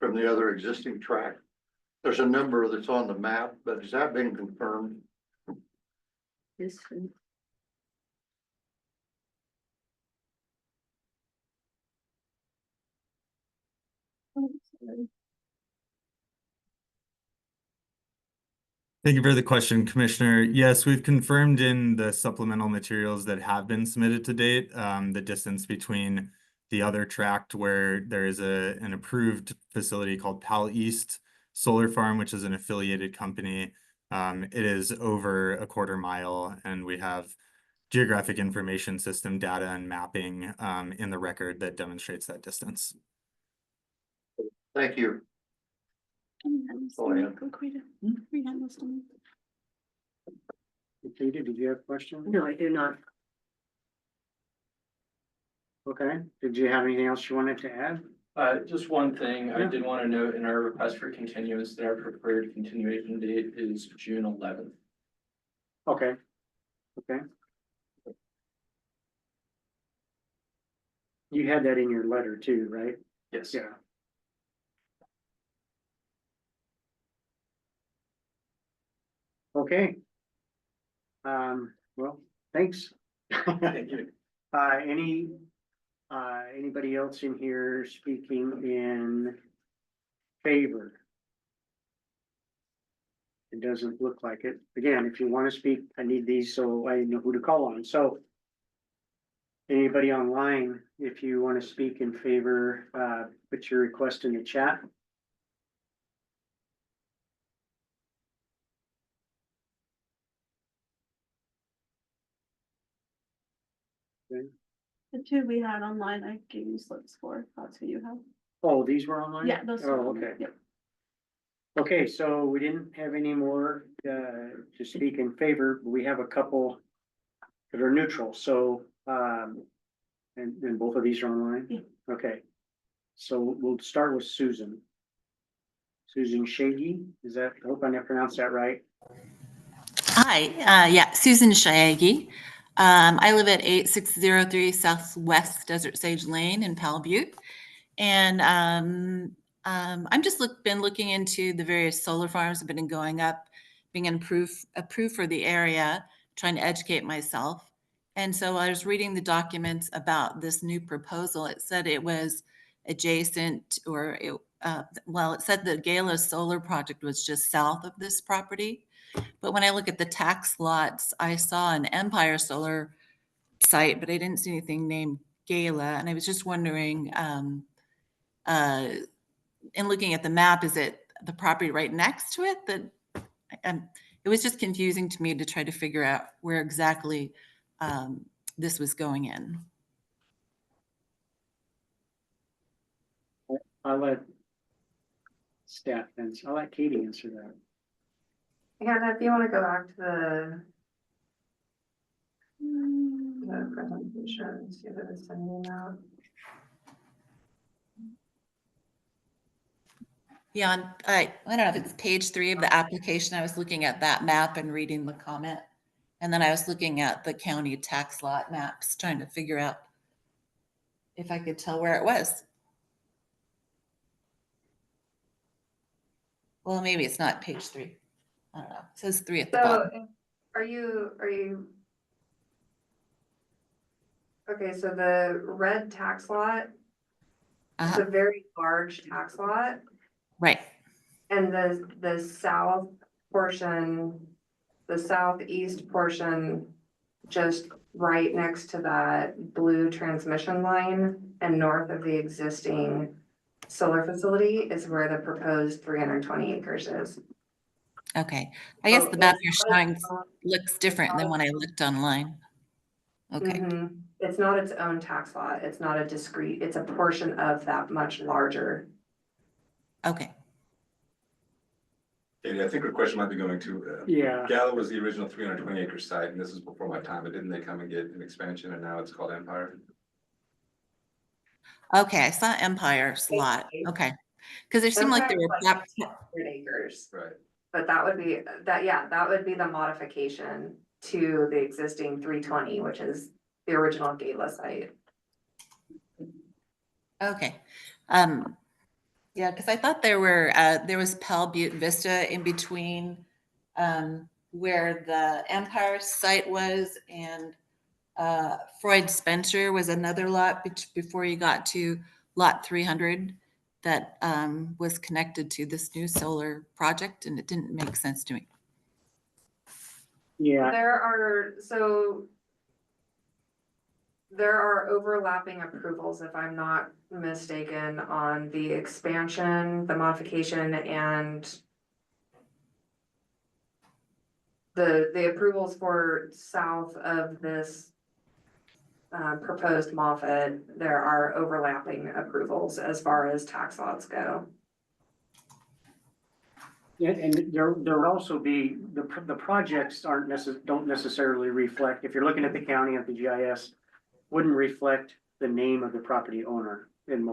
from the other existing track? There's a number that's on the map, but has that been confirmed? Yes. Thank you for the question, Commissioner. Yes, we've confirmed in the supplemental materials that have been submitted to date, the distance between the other tract where there is an approved facility called Pal East Solar Farm, which is an affiliated company. It is over a 1/4 mile, and we have geographic information system data and mapping in the record that demonstrates that distance. Thank you. Oh, yeah. Katie, did you have a question? No, I do not. Okay. Did you have anything else you wanted to add? Just one thing, I Yeah. did want to note in our request for continuance that our preferred continuation date is June 11th. Okay. Okay. You had that in your letter too, right? Yes. Yeah. Okay. Well, thanks. Thank you. Anybody else in here speaking in favor? It doesn't look like it. Again, if you want to speak, I need these so I know who to call on. So anybody online, if you want to speak in favor, put your request in the chat. The two we had online, I gave you slips for, that's who you have. Oh, these were online? Yeah, those. Oh, are okay. Yep. Okay, so we didn't have any more to speak in favor, but we have a couple that are neutral, so and both of these are online? Yeah. Okay. So we'll start with Susan. Susan Shaggy, is that, I hope I pronounced that right? Hi, yeah, Susan Shaggy. I live at 8603 Southwest Desert Sage Lane in Pal Butte. And I'm just been looking into the various solar farms that have been going up, being approved for the area, trying to educate myself. And so I was reading the documents about this new proposal. It said it was adjacent or well, it said the Gala Solar Project was just south of this property. But when I look at the tax lots, I saw an Empire Solar site, but I didn't see anything named Gala, and I was just wondering, in looking at the map, is it the property right next to it that, it was just confusing to me to try to figure out where exactly this was going in. I'll let staff answer. I'll let Katie answer that. Hannah, if you wanna go back to the presentation, see if it was sending out. Yeah, I don't know if it's page 3 of the application. I was looking at that map and reading the comment. And then I was looking at the county tax lot maps, trying to figure out if I could tell where it was. Well, maybe it's not page 3. I don't know. It says 3 at the bottom. So are you? Okay, so the red tax lot, it's Uh-huh. a very large tax lot. Right. And the south portion, the southeast portion, just right next to that blue transmission line and north of the existing solar facility is where the proposed 320 acres is. Okay. I guess So the map it's you're not showing looks different than when I looked online. Okay. It's not its own tax lot. It's not a discrete, it's a portion of that much larger. Okay. Katie, I think her question might be going to, Yeah. Gala was the original 320 acre site, and this is before my time, but didn't they come and get an expansion and now it's called Empire? Okay. I saw Empire slot. Okay. Because there seemed like there were 100 acres. Right. But that would be, that would be the modification to the existing 320, which is the original Gala site. Okay. Yeah, because I thought there was Pell Butte Vista in between where the Empire site was, and Freud Spencer was another lot before you got to lot 300 that was connected to this new solar project, and it didn't make sense to me. Yeah, There are overlapping approvals, if I'm not mistaken, on the expansion, the modification, and the approvals for south of this proposed Moffett. There are overlapping approvals as far as tax lots go. yeah, and there would also be, the projects don't necessarily reflect, if you're looking at the county at the GIS, wouldn't reflect the name of the property owner in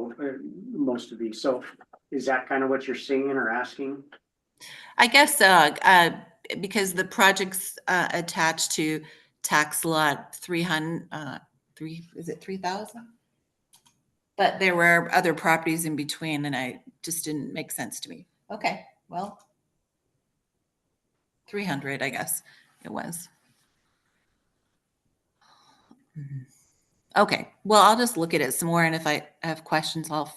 most of these. So is that kind of what you're seeing or asking? I guess because the project's attached to tax lot 300, is it 3,000? But there were other properties in between, and I just didn't make sense to me. Okay, well, 300, I guess it was. Okay, well, I'll just look at it some more, and if I have questions, I'll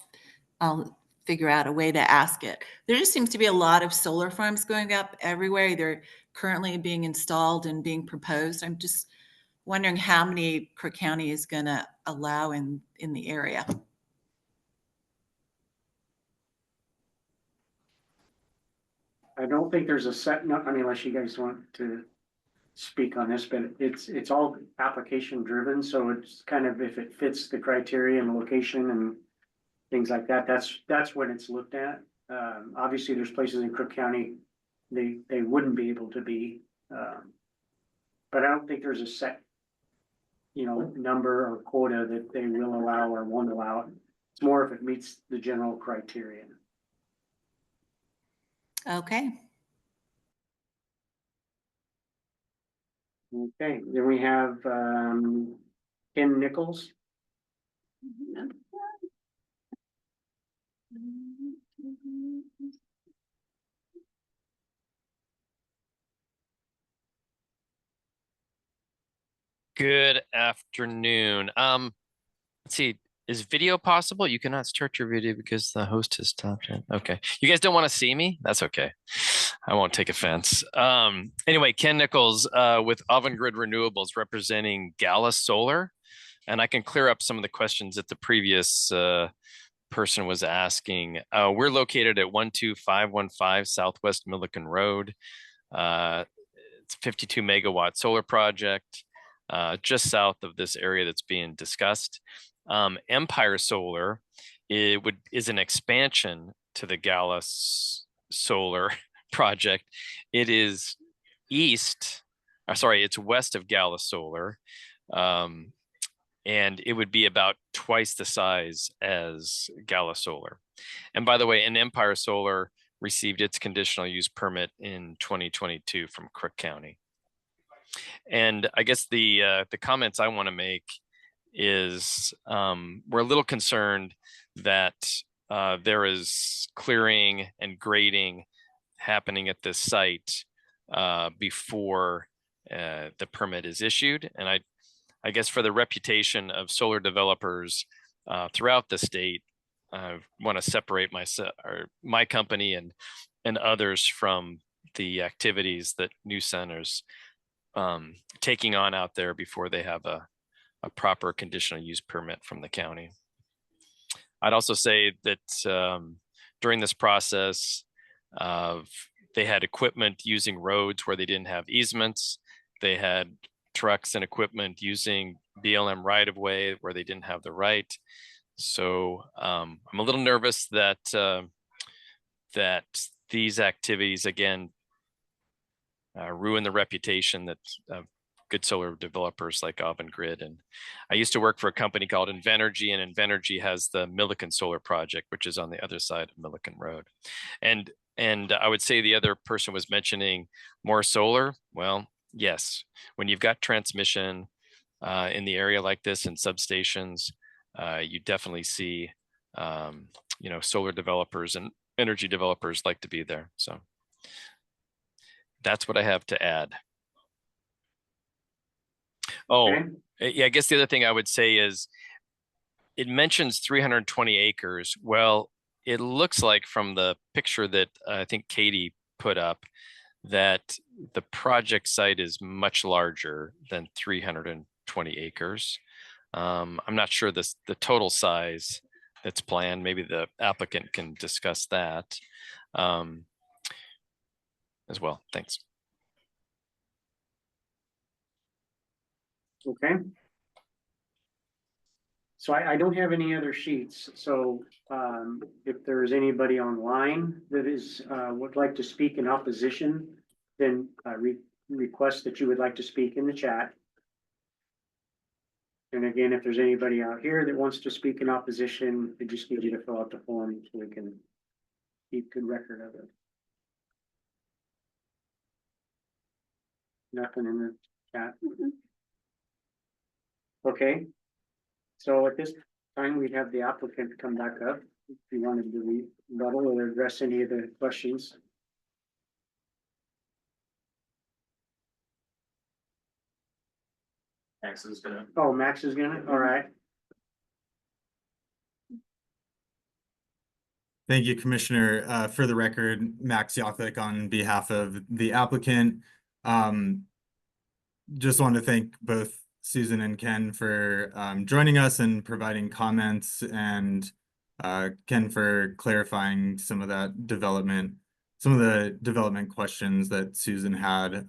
figure out a way to ask it. There just seems to be a lot of solar farms going up everywhere. They're currently being installed and being proposed. I'm just wondering how many Crook County is going to allow in the area. I don't think there's a set, no, I mean, unless you guys want to speak on this, but it's all application driven. So it's kind of, if it fits the criteria and the location and things like that, that's when it's looked at. Obviously there's places in Crook County, they wouldn't be able to be, but I don't think there's a set, number or quota that they will allow or won't allow. It's more if it meets the general criteria. Okay. Okay, then we have Ken Nichols. Good afternoon. Let's see, is video possible? You cannot start your video because the host has stopped it. Okay. You guys don't want to see me? That's okay. I won't take offense. Anyway, Ken Nichols with Avangrid Renewables representing Gala Solar. and I can clear up some of the questions that the previous person was asking. We're located at 12515 Southwest Milliken Road. It's a 52 megawatt solar project just south of this area that's being discussed. Empire Solar is an expansion to the Gallus Solar project. It is it's west of Gallus Solar. And it would be about twice the size as Gallus Solar. And by the way, Empire Solar received its conditional use permit in 2022 from Crook County. And I guess the comments I want to make is we're a little concerned that there is clearing and grading happening at this site before the permit is issued. And I guess for the reputation of solar developers throughout the state, I want to separate my company and others from the activities that New Center's taking on out there before they have a proper conditional use permit from the county. I'd also say that during this process, they had equipment using roads where they didn't have easements. They had trucks and equipment using BLM right-of-way where they didn't have the right. So I'm a little nervous that that these activities again ruin the reputation that good solar developers like Avangrid. And I used to work for a company called Invenergy, and Invenergy has the Milliken Solar Project, which is on the other side of Milliken Road. And I would say the other person was mentioning more solar. Well, yes, when you've got transmission in the area like this and substations, you definitely see, solar developers and energy developers like to be there. So that's what I have to add. Oh, Okay. yeah, I guess the other thing I would say is it mentions 320 acres. Well, it looks like from the picture that I think Katie put up that the project site is much larger than 320 acres. I'm not sure the total size that's planned. Maybe the applicant can discuss that as well. Thanks. Okay. So I don't have any other sheets, so if there's anybody online that would like to speak in opposition, then I request that you would like to speak in the chat. And again, if there's anybody out here that wants to speak in opposition, we just need you to fill out the form so we can keep good record of it. Nothing in the chat. Okay. So at this time, we'd have the applicant come back up if you wanted to rebuttal or address any of the questions. Max is gonna. Oh, Max is gonna, all right. Thank you, Commissioner. For the record, Max Yothick on behalf of the applicant. Just want to thank both Susan and Ken for joining us and providing comments, and Ken for clarifying some of the development questions that Susan had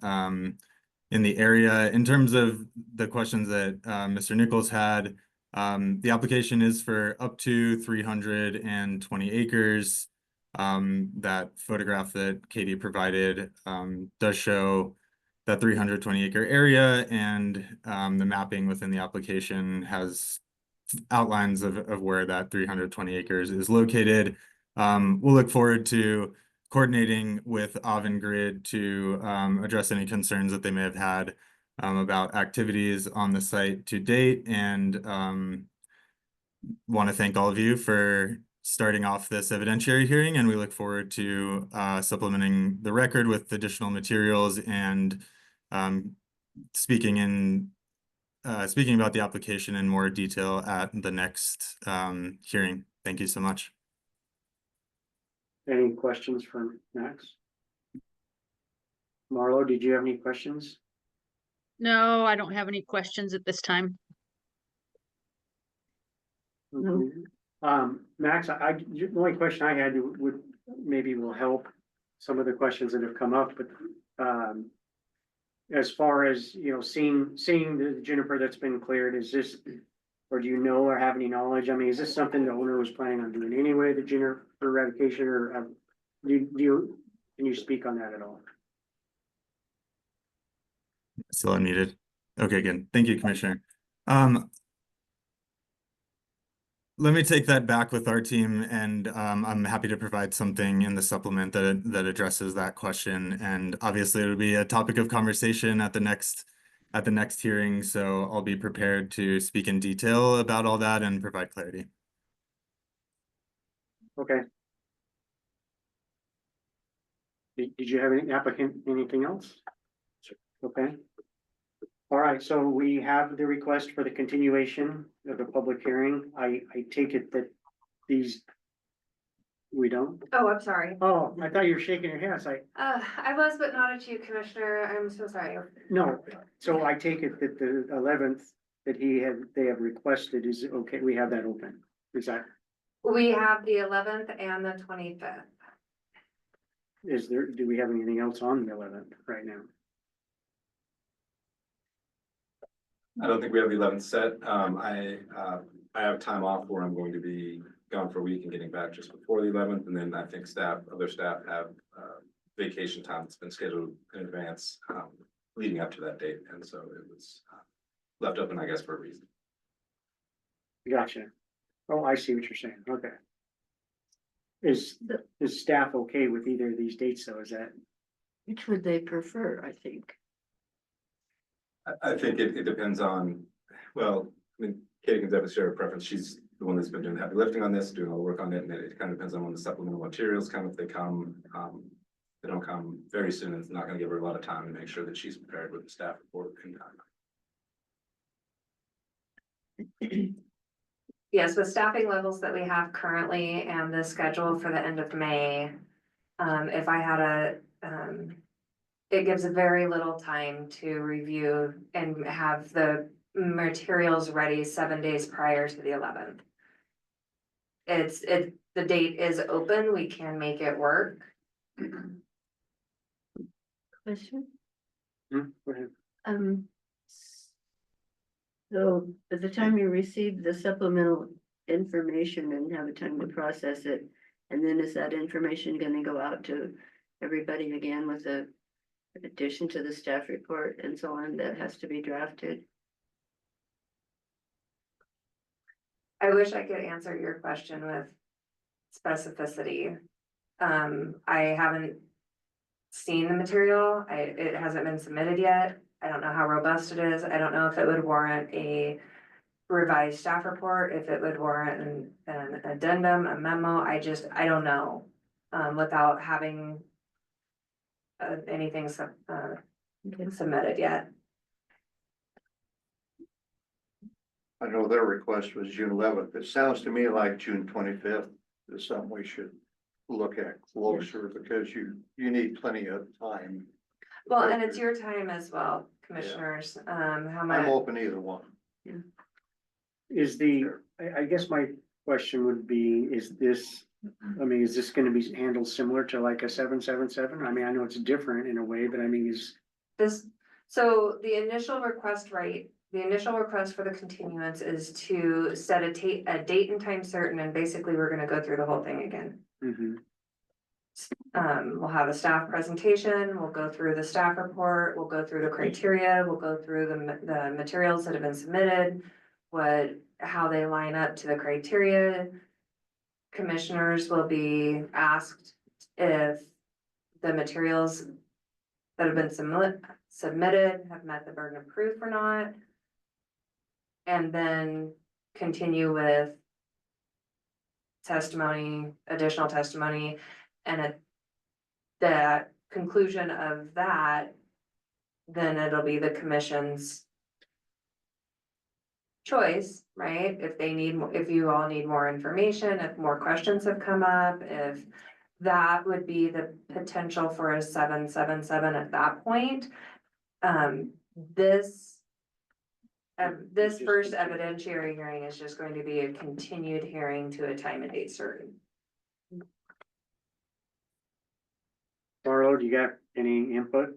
in the area. In terms of the questions that Mr. Nichols had, the application is for up to 320 acres. That photograph that Katie provided does show that 320 acre area, and the mapping within the application has outlines of where that 320 acres is located. We'll look forward to coordinating with Avangrid to address any concerns that they may have had about activities on the site to date, and want to thank all of you for starting off this evidentiary hearing, and we look forward to supplementing the record with additional materials and speaking about the application in more detail at the next hearing. Thank you so much. Any questions for Max? Marlo, did you have any questions? No, I don't have any questions at this time. No. Max, the only question I had would, maybe will help some of the questions that have come up, but, as far as, you know, seeing the Juniper that's been cleared, is this, or do you know or have any knowledge? I mean, is this something the owner was planning on doing anyway, the Juniper eradication, or, can you speak on that at all? Still unmuted. Okay, good. Thank you, Commissioner. Let me take that back with our team, and I'm happy to provide something in the supplement that addresses that question. And obviously, it'll be a topic of conversation at the next hearing. So I'll be prepared to speak in detail about all that and provide clarity. Okay. Did you have anything else? Okay. All right, so we have the request for the continuation of the public hearing. I take it that we don't? Oh, I'm sorry. Oh, I thought you were shaking your head. It's like, I was, but not at you, Commissioner. I'm so sorry. no. So I take it that the 11th that they have requested is okay. We have that open. Is that, We have the 11th and the 25th. do we have anything else on the 11th right now? I don't think we have the 11th set. I have time off where I'm going to be gone for a week and getting back just before the 11th. And then I think other staff have vacation time that's been scheduled in advance leading up to that date. And so it was left open, I guess, for a reason. Gotcha. Oh, I see what you're saying. Okay. Is staff okay with either of these dates though? Is that? Which would they prefer, I think? I think it depends on, well, I mean, Katie can definitely share a preference. She's the one that's been doing the heavy lifting on this, doing all the work on it, and it kind of depends on when the supplemental materials come. If they come, they don't come very soon, it's not gonna give her a lot of time to make sure that she's prepared with the staff report in time. Yes, with staffing levels that we have currently and the schedule for the end of May, if I had it gives very little time to review and have the materials ready 7 days prior to the 11th. The date is open, we can make it work. Question? Go ahead. So by the time you receive the supplemental information and have a time to process it, and then is that information gonna go out to everybody again with a addition to the staff report and so on that has to be drafted? I wish I could answer your question with specificity. I haven't seen the material. It hasn't been submitted yet. I don't know how robust it is. I don't know if it would warrant a revised staff report, if it would warrant an addendum, a memo. I don't know, without having anything submitted yet. I know their request was June 11th. It sounds to me like June 25th is something we should look at closer because you need plenty of time. Well, and it's your time as well, commissioners. How I'm much? open either one. I guess my question would be, is this gonna be handled similar to like a 777? I mean, I know it's different in a way, but I mean, So the initial request, right? The initial request for the continuance is to set a date and time certain, and basically we're gonna go through the whole thing again. mhm. We'll have a staff presentation, we'll go through the staff report, we'll go through the criteria, we'll go through the materials that have been submitted, how they line up to the criteria. Commissioners will be asked if the materials that have been submitted have met the burden of proof or not. And then continue with testimony, additional testimony, and at the conclusion of that, then it'll be the commission's choice, right? If you all need more information, if more questions have come up, if that would be the potential for a 777 at that point. This This Just first continue. evidentiary hearing is just going to be a continued hearing to a time and date certain. Marlo, do you got any input?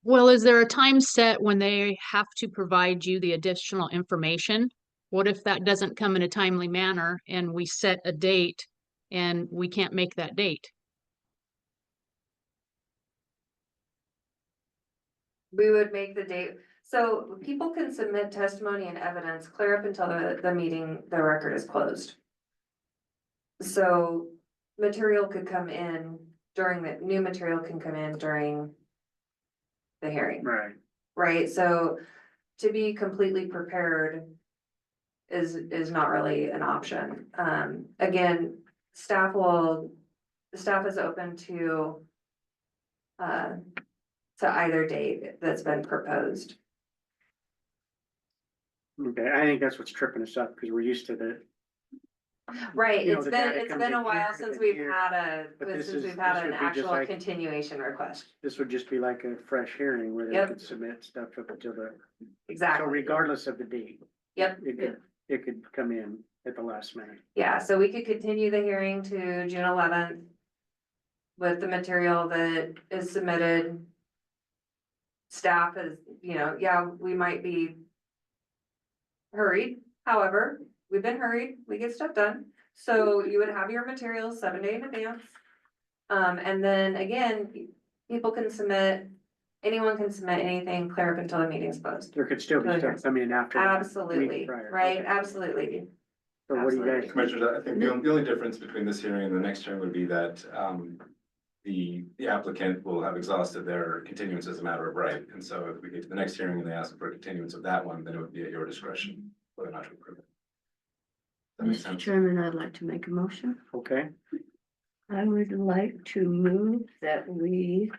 Well, is there a time set when they have to provide you the additional information? What if that doesn't come in a timely manner and we set a date and we can't make that date? We would make the date, so people can submit testimony and evidence clear up until the meeting, the record is closed. So material could come in new material can come in during the hearing, Right. right? So to be completely prepared is not really an option. Again, the staff is open to either date that's been proposed. Okay, I think that's what's tripping us up, because we're used to the, Right, You know, it's the been, data it's comes been in a while here, since then we've here. had But this since is- we've had this an would be just actual like- continuation request. this would just be like a fresh hearing where they Yep. could submit stuff up until the, so Exactly. regardless of the date, Yep, it could come in at the last minute. yeah, so we could continue the hearing to June 11th with the material that is submitted. Staff is, yeah, we might be hurried, however, we've been hurried, we get stuff done. So you would have your materials 7 days in advance. And then again, anyone can submit anything clear up until the meeting's closed. There could still be Okay. stuff coming in after. the week Absolutely, prior. right, Okay. absolutely. So what do you guys? Commissioners, I think the only difference between this hearing and the next hearing would be that, the applicant will have exhausted their continuance as a matter of right. And so if we get to the next hearing and they ask for a continuance of that one, then it would be at your discretion whether or not to approve it. That makes Mr. sense? Chairman, I'd like to make a motion. Okay, I would like to move that we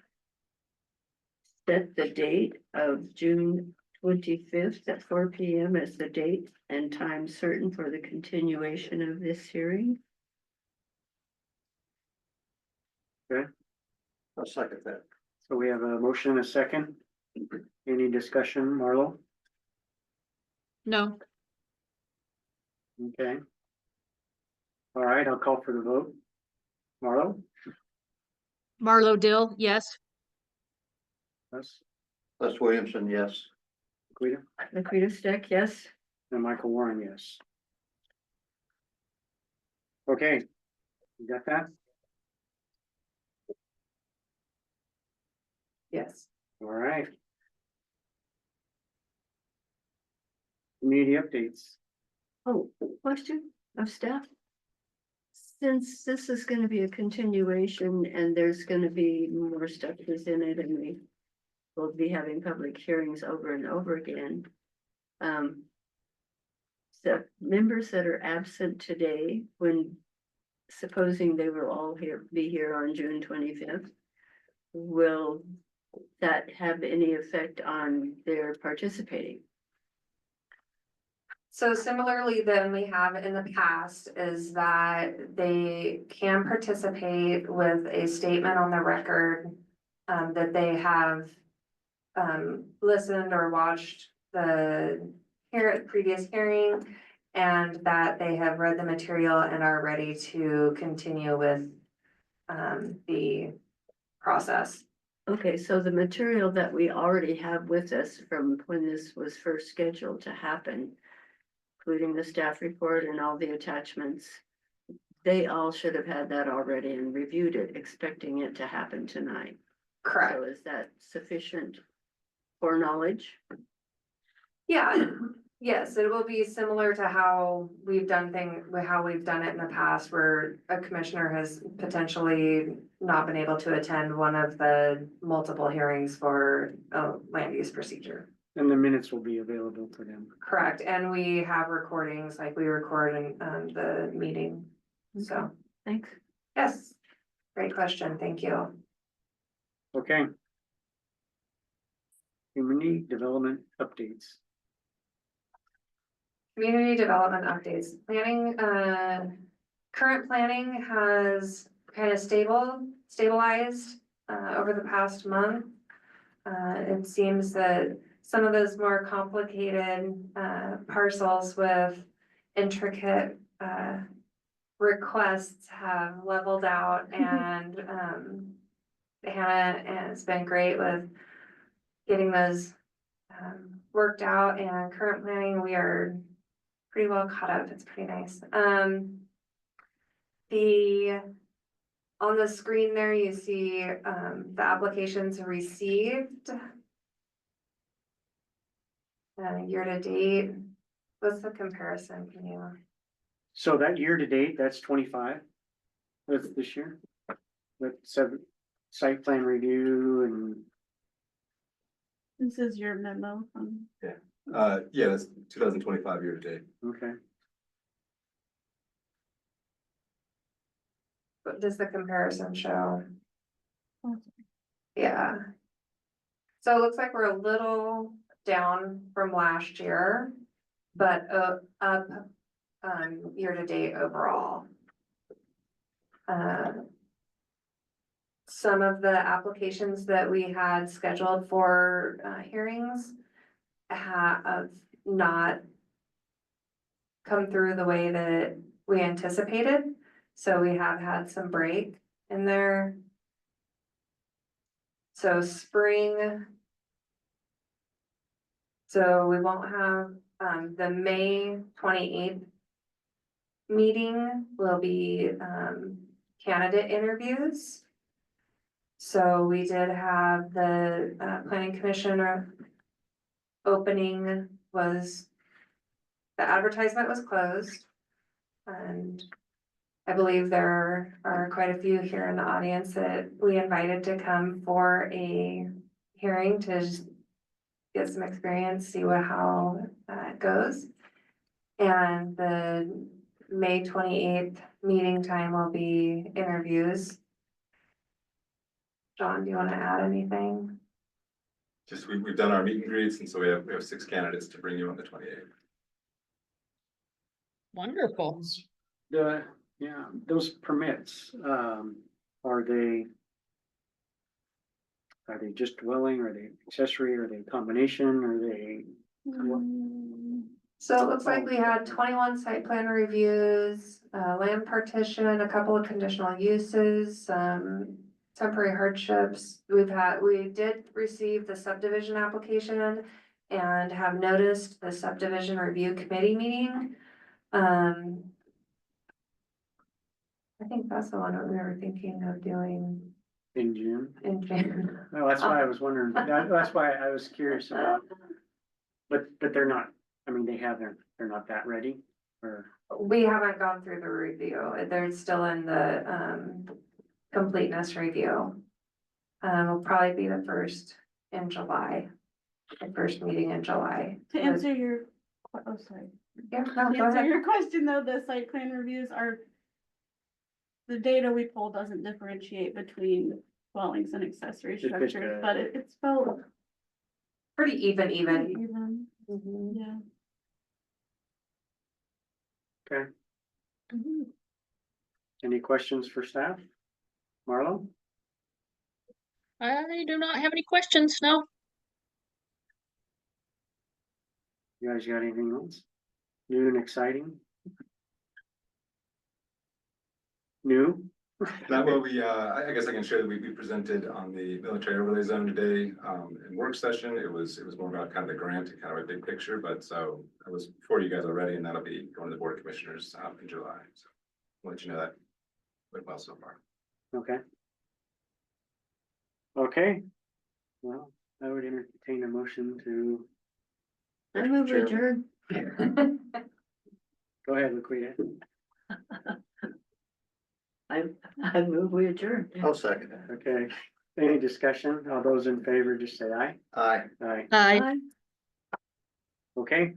set the date of June 25th at 4 p.m. as the date and time certain for the continuation of this hearing. I'll second that. so we have a motion and a second. Any discussion, Marlo? No, Okay. All right, I'll call for the vote. Marlo? Marlo Dill, yes. Yes. Les Williamson, yes. Guida? Laquita Stick, yes. And Michael Warren, yes. Okay, you got that? Yes. All right. Community updates. Oh, question of staff? Since this is gonna be a continuation and there's gonna be more stuff presented and we will be having public hearings over and over again. So members that are absent today, when supposing they will all be here on June 25th, will that have any effect on their participating? So similarly than we have in the past is that they can participate with a statement on the record that they have listened or watched the previous hearing and that they have read the material and are ready to continue with the process. Okay, so the material that we already have with us from when this was first scheduled to happen, including the staff report and all the attachments, they all should have had that already and reviewed it, expecting it to happen tonight. Correct. So is that sufficient foreknowledge? Yeah, yes, it will be similar to how we've done it in the past where a commissioner has potentially not been able to attend one of the multiple hearings for a land use procedure. And the minutes will be available to them. Correct, and we have recordings like we record in the meeting, so, Thanks. yes, great question, thank you. Okay. Community development updates. Community development updates, planning, current planning has kind of stabilized over the past month. It seems that some of those more complicated, parcels with intricate, requests have leveled out and, Hannah has been great with getting those, worked out, and current planning, we are pretty well caught up. It's pretty nice. On the screen there, you see, the applications received. Year to date, what's the comparison? Can you? So that year to date, that's 25. That's this year. With site plan review and, This is your memo from. Yeah, that's 2025 year to date. okay. What does the comparison show? Oh, Yeah. So it looks like we're a little down from last year, but up year to date overall. Some of the applications that we had scheduled for hearings have not come through the way that we anticipated. So we have had some break in there. So spring. So we won't have, the May 28th meeting will be, candidate interviews. So we did have the, planning commissioner opening was, the advertisement was closed. And I believe there are quite a few here in the audience that we invited to come for a hearing to just get some experience, see how it goes. And the May 28th meeting time will be interviews. John, do you want to add anything? Just, we've done our meet and greets, and so we have 6 candidates to bring you on the 28th. Wonderful. Those permits, are they just dwelling, are they accessory, are they a combination, are they? So it looks like we had 21 site plan reviews, land partition, a couple of conditional uses, temporary hardships. We did receive the subdivision application and have noticed the subdivision review committee meeting. I think that's the one that we were thinking of doing In June? in June. Well, that's why I was wondering, that's why I was curious about. But they're not, I mean, they're not that ready, or, We haven't gone through the review. They're still in the, completeness review. Will probably be the first in July, the first meeting in July. To answer your, oh, sorry. Yeah, To no, go answer ahead. your question though, the site plan reviews are. The data we pull doesn't differentiate between dwellings and accessory It's just, structures, but it's spelled Pretty even. even, Mhm. yeah. okay. Any questions for staff? Marlo? I do not have any questions, no. You guys got anything else? New and exciting? New? That way I guess I can share that we presented on the military overlay zone today, in work session. It was more about kind of the grant and kind of a big picture, but so I was for you guys already, and that'll be going to the board of commissioners, in July. So I'll let you know that went well so far. Okay. Okay. Well, I would entertain a motion to, I move Chairman. adjourn. go ahead, Laquita. I move we adjourn. I'll second that. Okay, any discussion? All those in favor, just say aye. Aye. Aye. Aye. Okay,